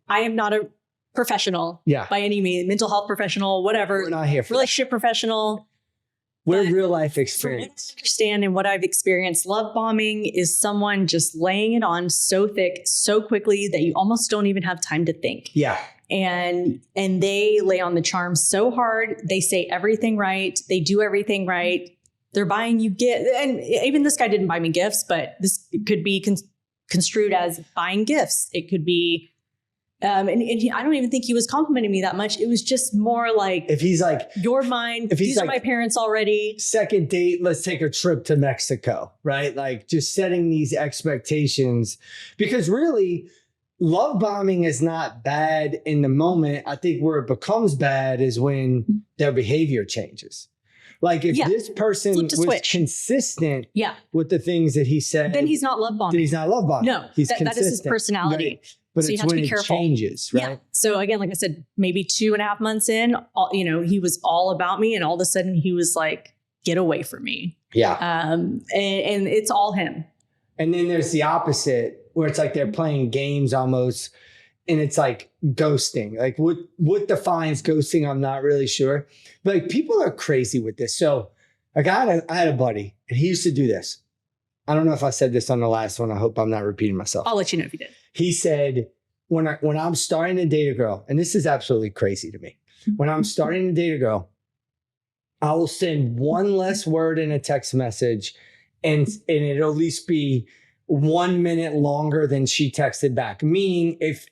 I am not a professional by any means, mental health professional, whatever. We're not here for relationship professional. We're real life experience. From what I understand and what I've experienced, love bombing is someone just laying it on so thick, so quickly that you almost don't even have time to think. Yeah. And they lay on the charm so hard. They say everything right. They do everything right. They're buying you gifts. And even this guy didn't buy me gifts, but this could be construed as buying gifts. It could be, I don't even think he was complimenting me that much. It was just more like, if he's like, you're mine. If these are my parents already. Second date, let's take a trip to Mexico, right? Like just setting these expectations, because really love bombing is not bad in the moment. I think where it becomes bad is when their behavior changes. Like if this person was consistent with the things that he said, then he's not love bombing. Then he's not love bombing. No, he's that is his personality. Right? But so it's when it changes, right? Yeah. So again, like I said, maybe 2.5 months in, you know, he was all about me, and all of a sudden he was like, "Get away from me." Yeah. And it's all him. And then there's the opposite, where it's like they're playing games almost, and it's like ghosting. Like what defines ghosting? I'm not really sure, but like people are crazy with this. So like I had a buddy, and he used to do this. I don't know if I said this on the last one. I hope I'm not repeating myself. I'll let you know if you did. He said, when I'm starting to date a girl, and this is absolutely crazy to me. When I'm starting to date a girl, I will send one less word in a text message, and it'll at least be 1 minute longer than she texted back. Meaning if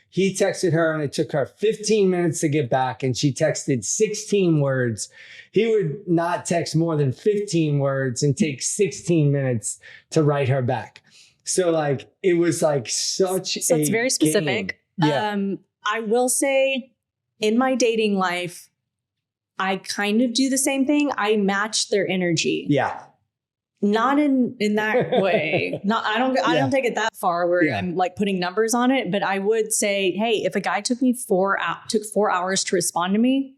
he texted her and it took her 15 minutes to get back and she texted 16 words, he would not text more than 15 words and take 16 minutes to write her back. So like, it was like such a it's very specific. Yeah. I will say in my dating life, I kind of do the same thing. I match their energy. Yeah. Not in that way. I don't take it that far where I'm like putting numbers on it, but I would say, hey, if a guy took 4 hours to respond to me,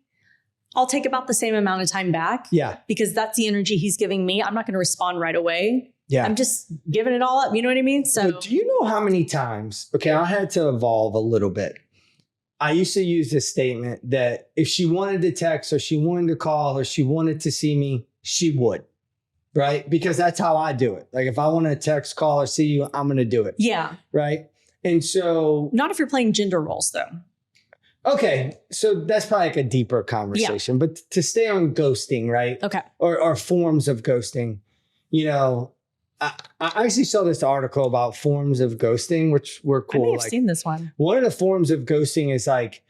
I'll take about the same amount of time back. Yeah. Because that's the energy he's giving me. I'm not going to respond right away. Yeah. I'm just giving it all up. You know what I mean? So do you know how many times, I had to evolve a little bit. I used to use this statement that if she wanted to text or she wanted to call or she wanted to see me, she would. Right? Because that's how I do it. Like if I want to text, call, or see you, I'm going to do it. Yeah. Right? And so... Not if you're playing gender roles, though. Okay. So that's probably like a deeper conversation. Yeah. But to stay on ghosting, right? Okay. Or forms of ghosting, you know, I actually saw this article about forms of ghosting, which were cool. I may have seen this one. One of the forms of ghosting is like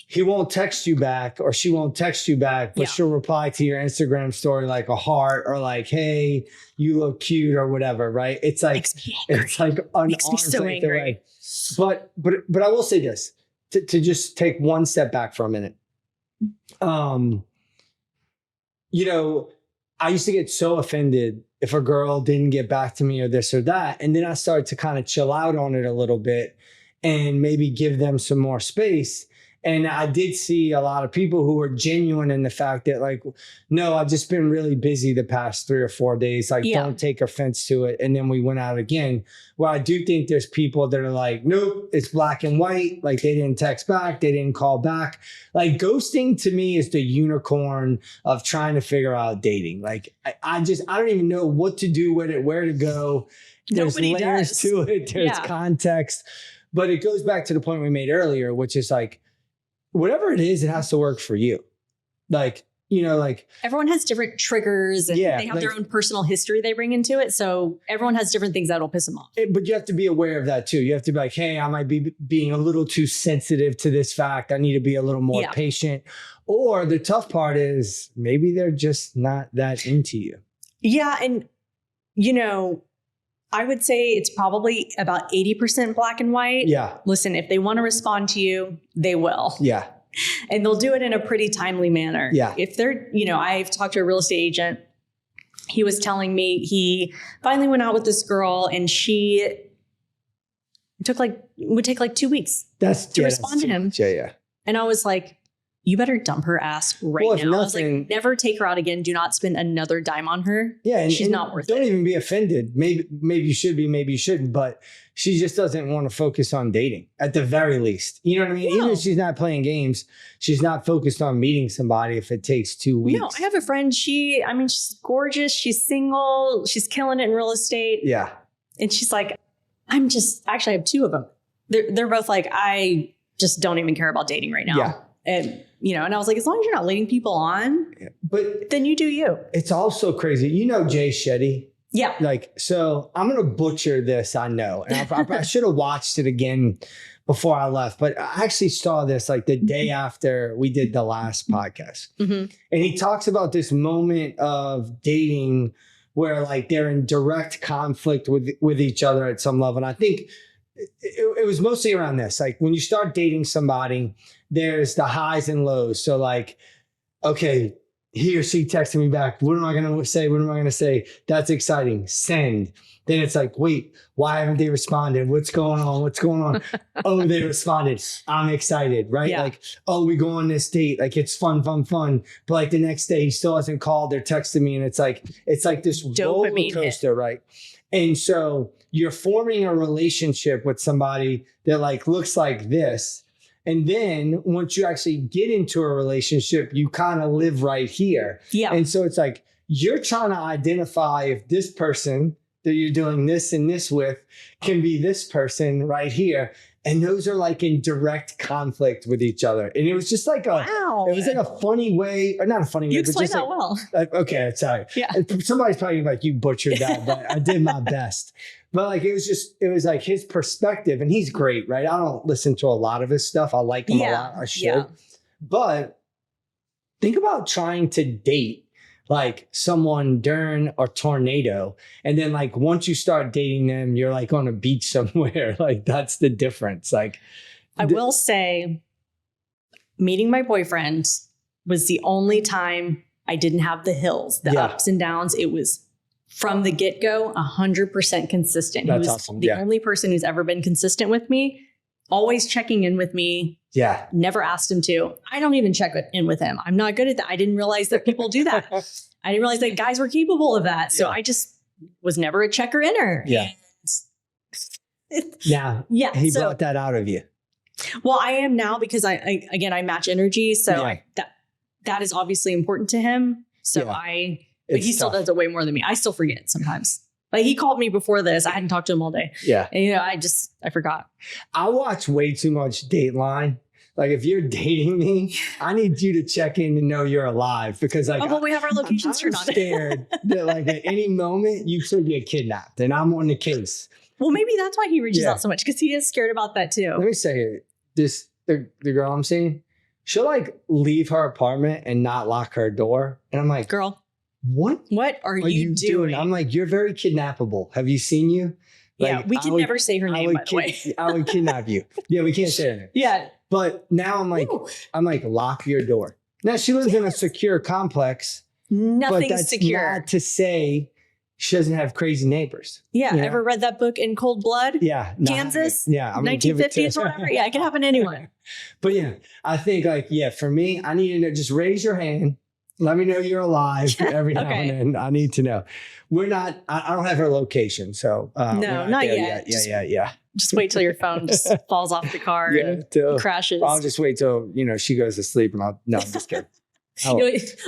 he won't text you back or she won't text you back, but she'll reply to your Instagram story like a heart or like, hey, you look cute or whatever, right? It's like an makes me so angry. Away. But I will say this to just take one step back for a minute. You know, I used to get so offended if a girl didn't get back to me or this or that. And then I started to kind of chill out on it a little bit and maybe give them some more space. And I did see a lot of people who were genuine in the fact that like, no, I've just been really busy the past 3 or 4 days. Like, don't take offense to it. And then we went out again. Well, I do think there's people that are like, nope, it's black and white. Like they didn't text back. They didn't call back. Like ghosting to me is the unicorn of trying to figure out dating. Like I don't even know what to do with it, where to go. There's layers to it. There's context. But it goes back to the point we made earlier, which is like, whatever it is, it has to work for you. Like, you know, like everyone has different triggers and they have their own personal history they bring into it. So everyone has different things that'll piss them off. But you have to be aware of that too. You have to be like, hey, I might be being a little too sensitive to this fact. I need to be a little more patient. Or the tough part is maybe they're just not that into you. Yeah. And, you know, I would say it's probably about 80% black and white. Yeah. Listen, if they want to respond to you, they will. Yeah. And they'll do it in a pretty timely manner. Yeah. If they're, you know, I've talked to a real estate agent. He was telling me he finally went out with this girl and she would take like 2 weeks to respond to him. Yeah. Yeah. And I was like, you better dump her ass now. I was like, never take her out again. Do not spend another dime on her. Yeah, and she's not worth it. Don't even be offended. Maybe you should be, maybe you shouldn't. But she just doesn't want to focus on dating at the very least. You know what I mean? No. Even if she's not playing games, she's not focused on meeting somebody if it takes 2 weeks. No, I have a friend. She's gorgeous. She's single. She's killing it in real estate. Yeah. And she's like, I have 2 of them. They're both like, I just don't even care about dating right now. Yeah. And, you know, and I was like, as long as you're not leading people on, but then you do you. It's also crazy. You know, Jay Shetty. Yeah. Like, so I'm going to butcher this. I know. And I should have watched it again before I left, but I actually saw this like the day after we did the last podcast. Mm-hmm. And he talks about this moment of dating where like they're in direct conflict with each other at some level. And I think it was mostly around this. Like when you start dating somebody, there's the highs and lows. So like, okay, he or she texted me back. What am I going to say? What am I going to say? That's exciting. Send. Then it's like, wait, why haven't they responded? What's going on? What's going on? Oh, they responded. I'm excited, right? Yeah. Like, oh, we go on this date. Like it's fun. But like the next day he still hasn't called or texted me. And it's like this roller coaster, right? And so you're forming a relationship with somebody that like looks like this. And then once you actually get into a relationship, you kind of live right here. Yeah. And so it's like, you're trying to identify if this person that you're doing this and this with can be this person right here. And those are like in direct conflict with each other. And it was just like it was like a funny way, or not a funny way, but just that well. Like, okay, sorry. Yeah. Somebody's probably like, you butchered that, but I did my best. But like, it was like his perspective, and he's great, right? I don't listen to a lot of his stuff. I like him a lot. I should. Yeah. But think about trying to date like someone during a tornado. And then like, once you start dating them, you're like on a beach somewhere. Like that's the difference. Like I will say, meeting my boyfriend, was the only time I didn't have the hills, the ups and downs. It was from the get-go, 100% consistent. That's he was awesome. the only person who's ever been consistent with me, always checking in with me. Yeah. Never asked him to. I don't even check in with him. I'm not good at that. I didn't realize that people do that. I didn't realize that guys were capable of that. So I just was never a checker-inner. Yeah. Now, he brought that out of you. Well, I am now because I match energy. So that is obviously important to him. So but he still does it way more than me. I still forget sometimes. Like he called me before this. I hadn't talked to him all day. Yeah. And I forgot. I watch way too much Dateline. Like if you're dating me, I need you to check in to know you're alive because we have our locations turned on. I'm scared that like at any moment you could get kidnapped and I'm on the case. Well, maybe that's why he reaches out so much because he is scared about that too. Let me say this: the girl I'm seeing, she'll like leave her apartment and not lock her door, and I'm like, girl, what are you doing? I'm like, you're very kidnappable. Have you seen you? Like, we can never say her name, by the way. I would kidnap you. Yeah, we can't say her name. Yeah. But now I'm like, lock your door. Now she lives in a secure complex. Nothing's but that's secure. Not to say she doesn't have crazy neighbors. Yeah. Ever read that book In Cold Blood? Yeah. Kansas? Yeah. 1950s or whatever. Yeah, it can happen to anyone. But I think for me, I need to know, just raise your hand. Let me know you're alive every now and then. I need to know. I don't have her location. So no, not yet. Yeah. Just wait till your phone just falls off the car and crashes. I'll just wait till, she goes to sleep and I'm just kidding.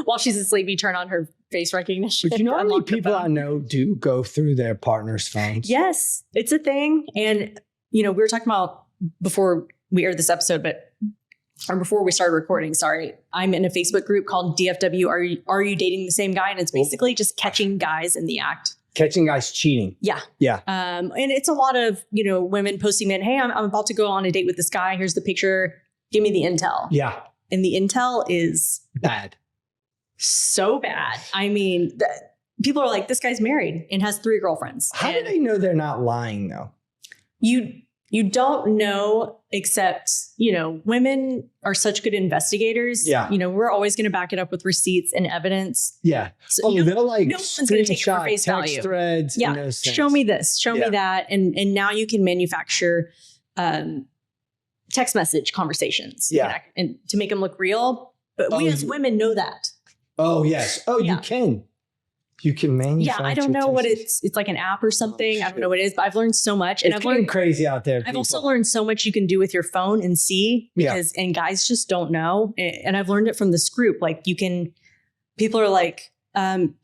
While she's asleep, you turn on her face recognition. But you know how many people I know do go through their partner's phones? Yes, it's a thing. And, we were talking about before we aired this episode, or before we started recording, sorry, I'm in a Facebook group called DFW. Are you dating the same guy? And it's basically just catching guys in the act. Catching guys cheating. Yeah. Yeah. And it's a lot of, women posting in, hey, I'm about to go on a date with this guy. Here's the picture. Give me the intel. Yeah. And the intel is bad. So bad. I mean, people are like, this guy's married and has 3 girlfriends. How do they know they're not lying though? You don't know, except, women are such good investigators. Yeah. We're always going to back it up with receipts and evidence. Yeah. So they'll like no one's going to take it for face value. Threads. Yeah. Show me this. Show me that. And now you can manufacture text message conversations. Yeah. And to make them look real. But we as women know that. Oh, yes. Oh, you can. You can manufacture. Yeah, I don't know what it's like an app or something. I don't know what it is, but I've learned so much. And I've learned crazy out there. I've also learned so much you can do with your phone and see and guys just don't know. And I've learned it from this group. Like people are like,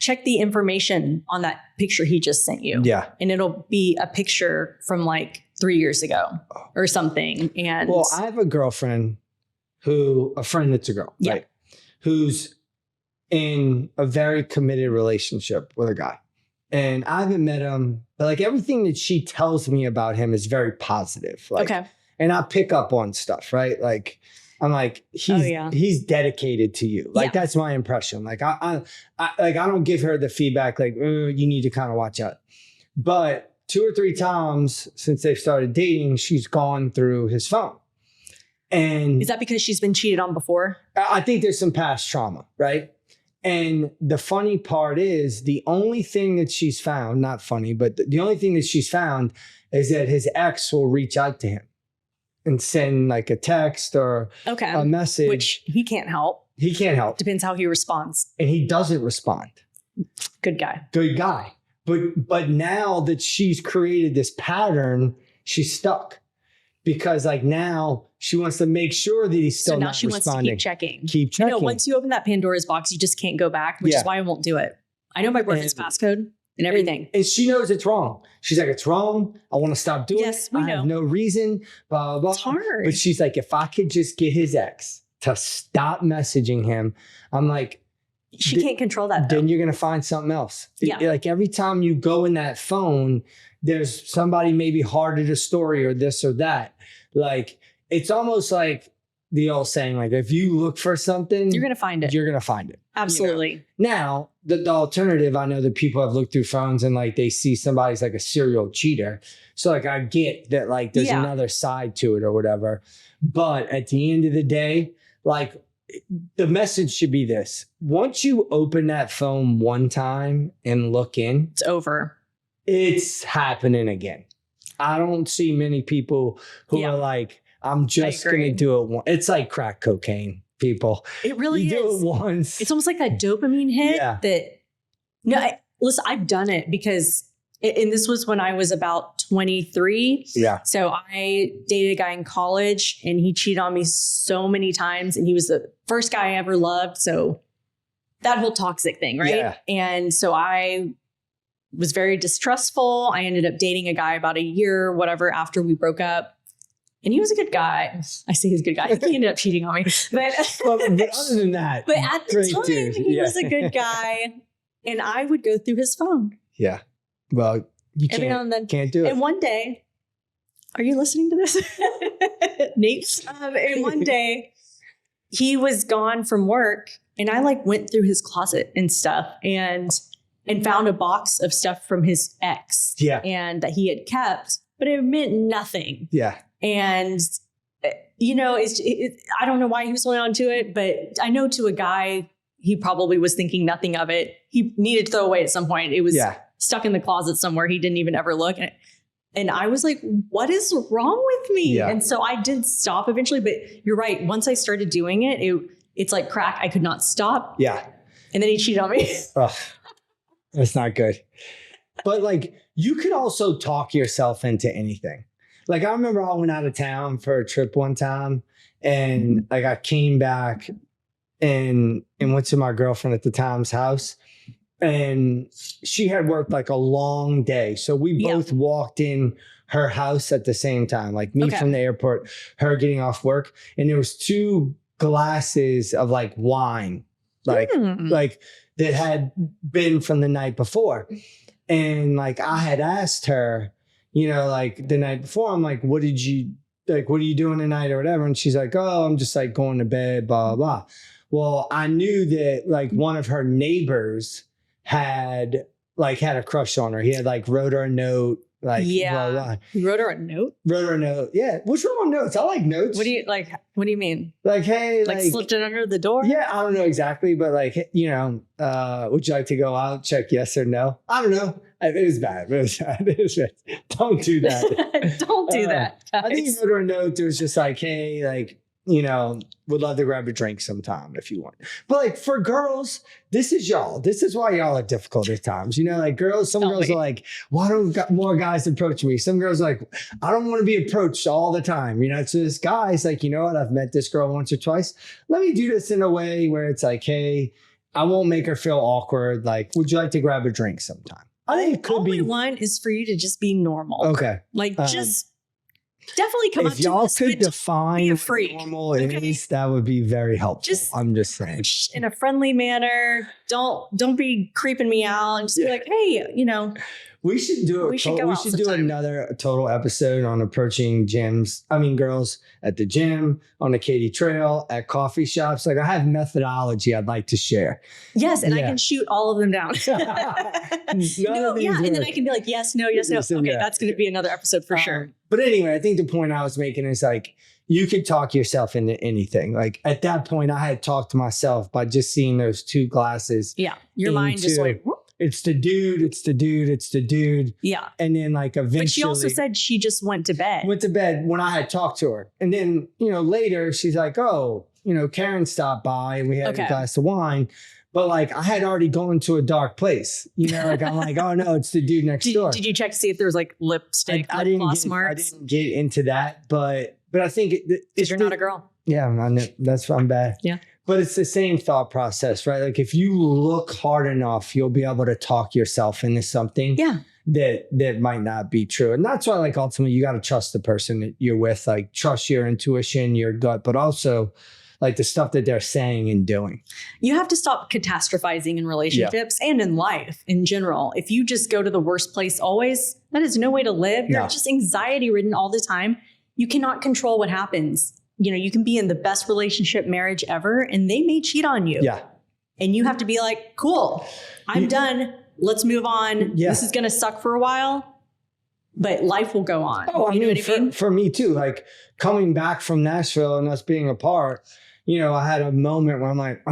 check the information on that picture he just sent you. Yeah. And it'll be a picture from like 3 years ago or something. And I have a girlfriend a friend that's a girl, right? Who's in a very committed relationship with a guy. And I haven't met him, but like everything that she tells me about him is very positive. Like, and I pick up on stuff, right? Like, I'm like, he's dedicated to you. Like, that's my impression. Like, I don't give her the feedback, like, you need to kind of watch out. But 2 or 3 times since they've started dating, she's gone through his phone. And is that because she's been cheated on before? I think there's some past trauma, right? And the funny part is the only thing that she's found, not funny, but the only thing that she's found is that his ex will reach out to him and send like a text or a message. Which he can't help. He can't help. Depends how he responds. And he doesn't respond. Good guy. Good guy. But now that she's created this pattern, she's stuck. Because like now she wants to make sure that he's still not responding. So now she wants to keep checking. Keep checking. Once you open that Pandora's box, you just can't go back, which is why I won't do it. I know my boyfriend's passcode and everything. And she knows it's wrong. She's like, it's wrong. I want to stop doing it. Yes, we know. I have no reason, blah, blah, blah. It's hard. But she's like, if I could just get his ex to stop messaging him, I'm like, she can't control that though. Then you're going to find something else. Yeah. Like every time you go in that phone, there's somebody maybe hearted a story or this or that. Like, it's almost like the old saying, like, if you look for something, you're going to find it. You're going to find it. Absolutely. Now, the alternative, I know that people have looked through phones and like they see somebody's like a serial cheater. So like, I get that like there's another side to it or whatever. But at the end of the day, like the message should be this. Once you open that phone one time and look in, It's over. it's happening again. I don't see many people who are like, I'm just going to do it once. It's like crack cocaine, people. It really you is. do it once. It's almost like that dopamine hit listen, I've done it because, and this was when I was about 23. Yeah. So I dated a guy in college and he cheated on me so many times and he was the first guy I ever loved. So that whole toxic thing, right? Yeah. And so I was very distrustful. I ended up dating a guy about a year, whatever, after we broke up. And he was a good guy. I say he's a good guy. He ended up cheating on me. But other than that, but at the time, he was a good guy. And I would go through his phone. Yeah. Well, you every now and then. Can't do it. And one day, are you listening to this? Nate? And one day, he was gone from work. And I went through his closet and stuff and found a box of stuff from his ex. Yeah. And that he had kept, but it meant nothing. Yeah. And, I don't know why he was holding on to it, but I know to a guy, he probably was thinking nothing of it. He needed to throw away at some point. It was stuck in the closet somewhere. He didn't even ever look. And I was like, what is wrong with me? Yeah. And so I did stop eventually, but you're right. Once I started doing it, it's like crack. I could not stop. Yeah. And then he cheated on me. Oh, that's not good. But you could also talk yourself into anything. I remember I went out of town for a trip one time and I came back and went to my girlfriend at the time's house and she had worked a long day. So we both walked in her house at the same time, me from the airport, her getting off work. And there was 2 glasses of wine, that had been from the night before. And I had asked her, the night before, I'm like, what are you doing tonight or whatever? And she's like, oh, I'm just going to bed, blah, blah, blah. Well, I knew that one of her neighbors had a crush on her. He had wrote her a note. Blah, blah. You wrote her a note? Wrote her a note. Yeah. What's wrong with notes? I like notes. What do you mean? Hey, slipped it under the door? Yeah, I don't know exactly, but would you like to go out? Check yes or no. I don't know. It was bad. It was bad. Don't do that. Don't do that. Guys. I think you wrote her a note. It was just hey, would love to grab a drink sometime if you want. But for girls, this is y'all. This is why y'all are difficult at times. Girls, some girls are why don't more guys approach me? Some girls are I don't want to be approached all the time. So this guy's you know what? I've met this girl once or twice. Let me do this in a way where it's hey, I won't make her feel awkward. Would you like to grab a drink sometime? I think it could all be. All we want is for you to just be normal. Okay. Just definitely come up to us. If y'all could define what normal is, that would be very helpful. I'm just saying. In a friendly manner. Don't be creeping me out and just be hey, We should do we should do another total episode on approaching girls at the gym, on the Katy Trail, at coffee shops. I have methodology I'd like to share. Yes, and I can shoot all of them down. And then I can be yes, no, yes, no. Okay, that's going to be another episode for sure. But anyway, I think the point I was making is you could talk yourself into anything. At that point, I had talked to myself by just seeing those 2 glasses. Yeah, your mind just whoop. It's the dude, it's the dude, it's the dude. Yeah. And then eventually. But she also said she just went to bed. Went to bed when I had talked to her. And then, later she's oh, Karen stopped by and we had a glass of wine. But I had already gone to a dark place. I'm oh no, it's the dude next door. Did you check to see if there was lipstick, gloss marks? I didn't get into that, but I think because you're not a girl. Yeah, I'm bad. Yeah. But it's the same thought process, right? If you look hard enough, you'll be able to talk yourself into something that might not be true. And that's why ultimately you got to trust the person that you're with, trust your intuition, your gut, but also the stuff that they're saying and doing. You have to stop catastrophizing in relationships and in life in general. If you just go to the worst place always, that is no way to live. You're just anxiety ridden all the time. You cannot control what happens. You can be in the best relationship, marriage ever, and they may cheat on you. Yeah. And you have to be cool, I'm done. Let's move on. Yeah. This is going to suck for a while, but life will go on. Oh, I mean, for me too, coming back from Nashville and us being apart, I had a moment where I'm like,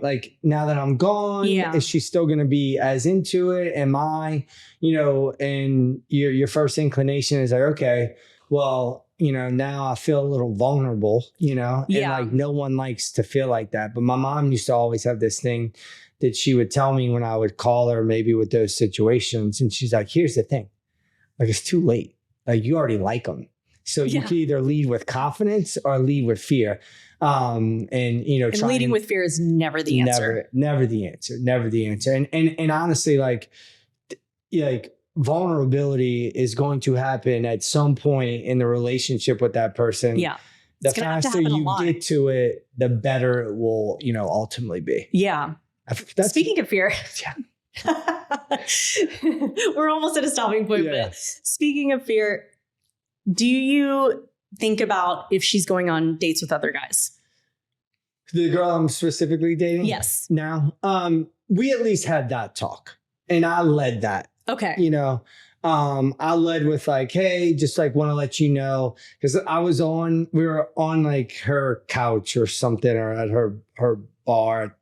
like now that I'm gone, is she still going to be as into it? Am I, and your first inclination is like, okay, well, now I feel a little vulnerable, and like no one likes to feel like that. But my mom used to always have this thing that she would tell me when I would call her, maybe with those situations. And she's like, here's the thing, like, it's too late. Like, you already like them. So you can either lead with confidence or lead with fear. And leading with fear is never the answer. Never the answer. And honestly, like vulnerability is going to happen at some point in the relationship with that person. Yeah. The faster you get to it, the better it will, ultimately be. Yeah. Speaking of fear, we're almost at a stopping point, but speaking of fear, do you think about if she's going on dates with other guys? The girl I'm specifically dating? Yes. Now, we at least had that talk, and I led that. Okay. I led with like, hey, just like want to let you know, because we were on like her couch or something, or at her bar,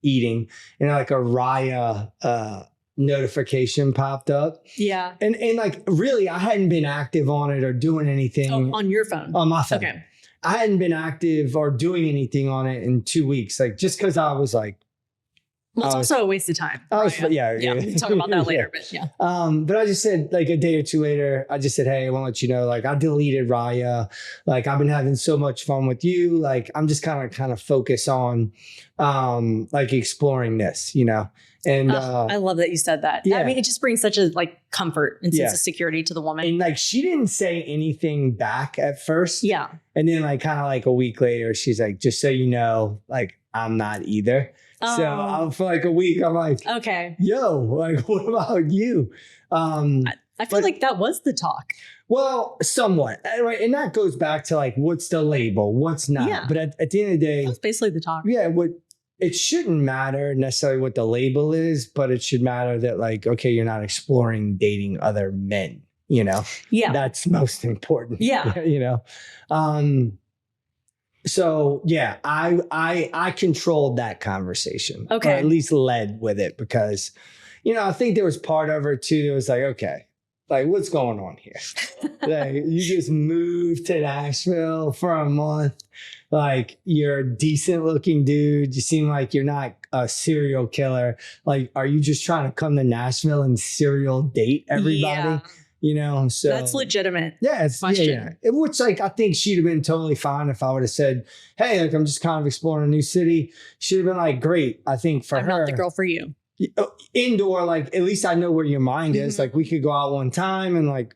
eating, and like a Raya notification popped up. Yeah. And like, really, I hadn't been active on it or doing anything. Oh, on your phone? On my phone. Okay. I hadn't been active or doing anything on it in 2 weeks. Like, just because I was like, well, it's also a waste of time. We can talk about that later, but yeah. But I just said, like, a day or two later, I just said, hey, I want to let you know, like, I deleted Raya. Like, I've been having so much fun with you. Like, I'm just kind of focus on, like, exploring this, And I love that you said that. Yeah. I mean, it just brings such a like comfort and sense of security to the woman. And like, she didn't say anything back at first. Yeah. And then like kind of like a week later, she's like, just so you know, like, I'm not either. So for like a week, I'm like, okay, yo, like, what about you? I feel like that was the talk. Well, somewhat. Right. And that goes back to like, what's the label? What's not? Yeah. But at the end of the day, that's basically the talk. Yeah. It shouldn't matter necessarily what the label is, but it should matter that like, okay, you're not exploring dating other men, Yeah. That's most important. Yeah. So yeah, I controlled that conversation. Okay. Or at least led with it because, I think there was part of her too that was like, okay, like, what's going on here? Like, you just moved to Nashville for a month. Like, you're a decent looking dude. You seem like you're not a serial killer. Like, are you just trying to come to Nashville and serial date everybody? So that's legitimate. Yeah, it's question. Yeah. Which, like, I think she'd have been totally fine if I would have said, hey, like, I'm just kind of exploring a new city. She'd have been like, great. I think for her, I'm not the girl for you. Indoor, like, at least I know where your mind is. Like, we could go out one time and like,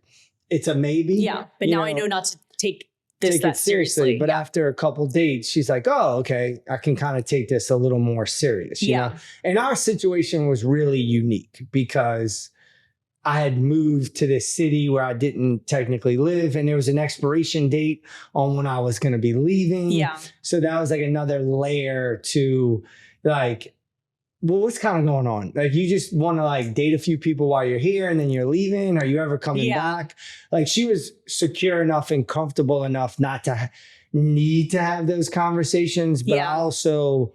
it's a maybe. Yeah. But now I know not to take it seriously. But after a couple dates, she's like, oh, okay, I can kind of take this a little more serious. You know? And our situation was really unique because I had moved to this city where I didn't technically live, and there was an expiration date on when I was going to be leaving. Yeah. So that was like another layer to like, well, what's kind of going on? Like, you just want to like date a few people while you're here and then you're leaving? Are you ever coming back? Like, she was secure enough and comfortable enough not to need to have those conversations. But I also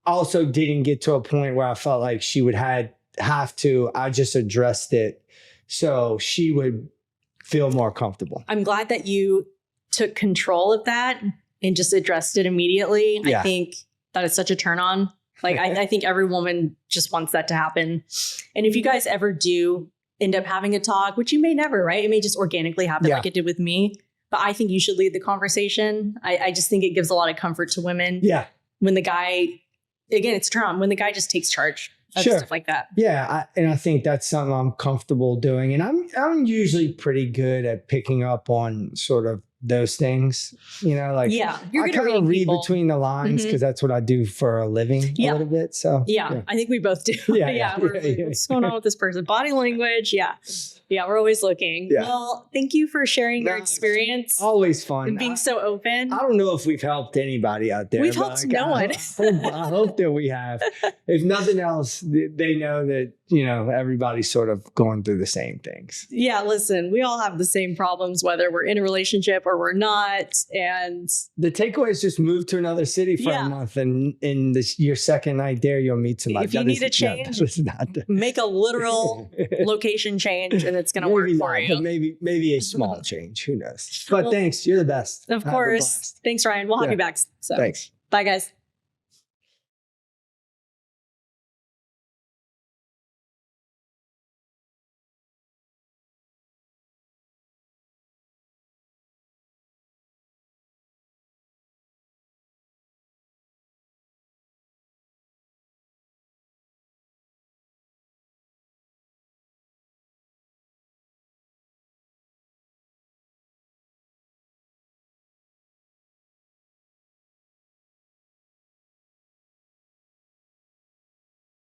didn't get to a point where I felt like she would have to. I just addressed it so she would feel more comfortable. I'm glad that you took control of that and just addressed it immediately. I think that is such a turn on. Like, I think every woman just wants that to happen. And if you guys ever do end up having a talk, which you may never, right? It may just organically happen like it did with me. But I think you should lead the conversation. I just think it gives a lot of comfort to women. Yeah. When the guy, again, it's a turn on, when the guy just takes charge of stuff like that. Yeah. I think that's something I'm comfortable doing. And I'm usually pretty good at picking up on sort of those things, like you're I kind of read between the lines because that's what I do for a living a little bit. So I think we both do. What's going on with this person? Body language. We're always looking. Well, thank you for sharing your experience. Always fun. And being so open. I don't know if we've helped anybody out there. We've helped no one. I hope that we have. If nothing else, they know that everybody's sort of going through the same things. Yeah, listen, we all have the same problems, whether we're in a relationship or we're not. And the takeaway is just move to another city for a month, and in your second night there, you'll meet somebody. If you need a change, make a literal location change, and it's going to work for you. But maybe a small change. Who knows? But thanks. You're the best. Of course. Thanks, Ryan. We'll have you back. So. Thanks. Bye, guys.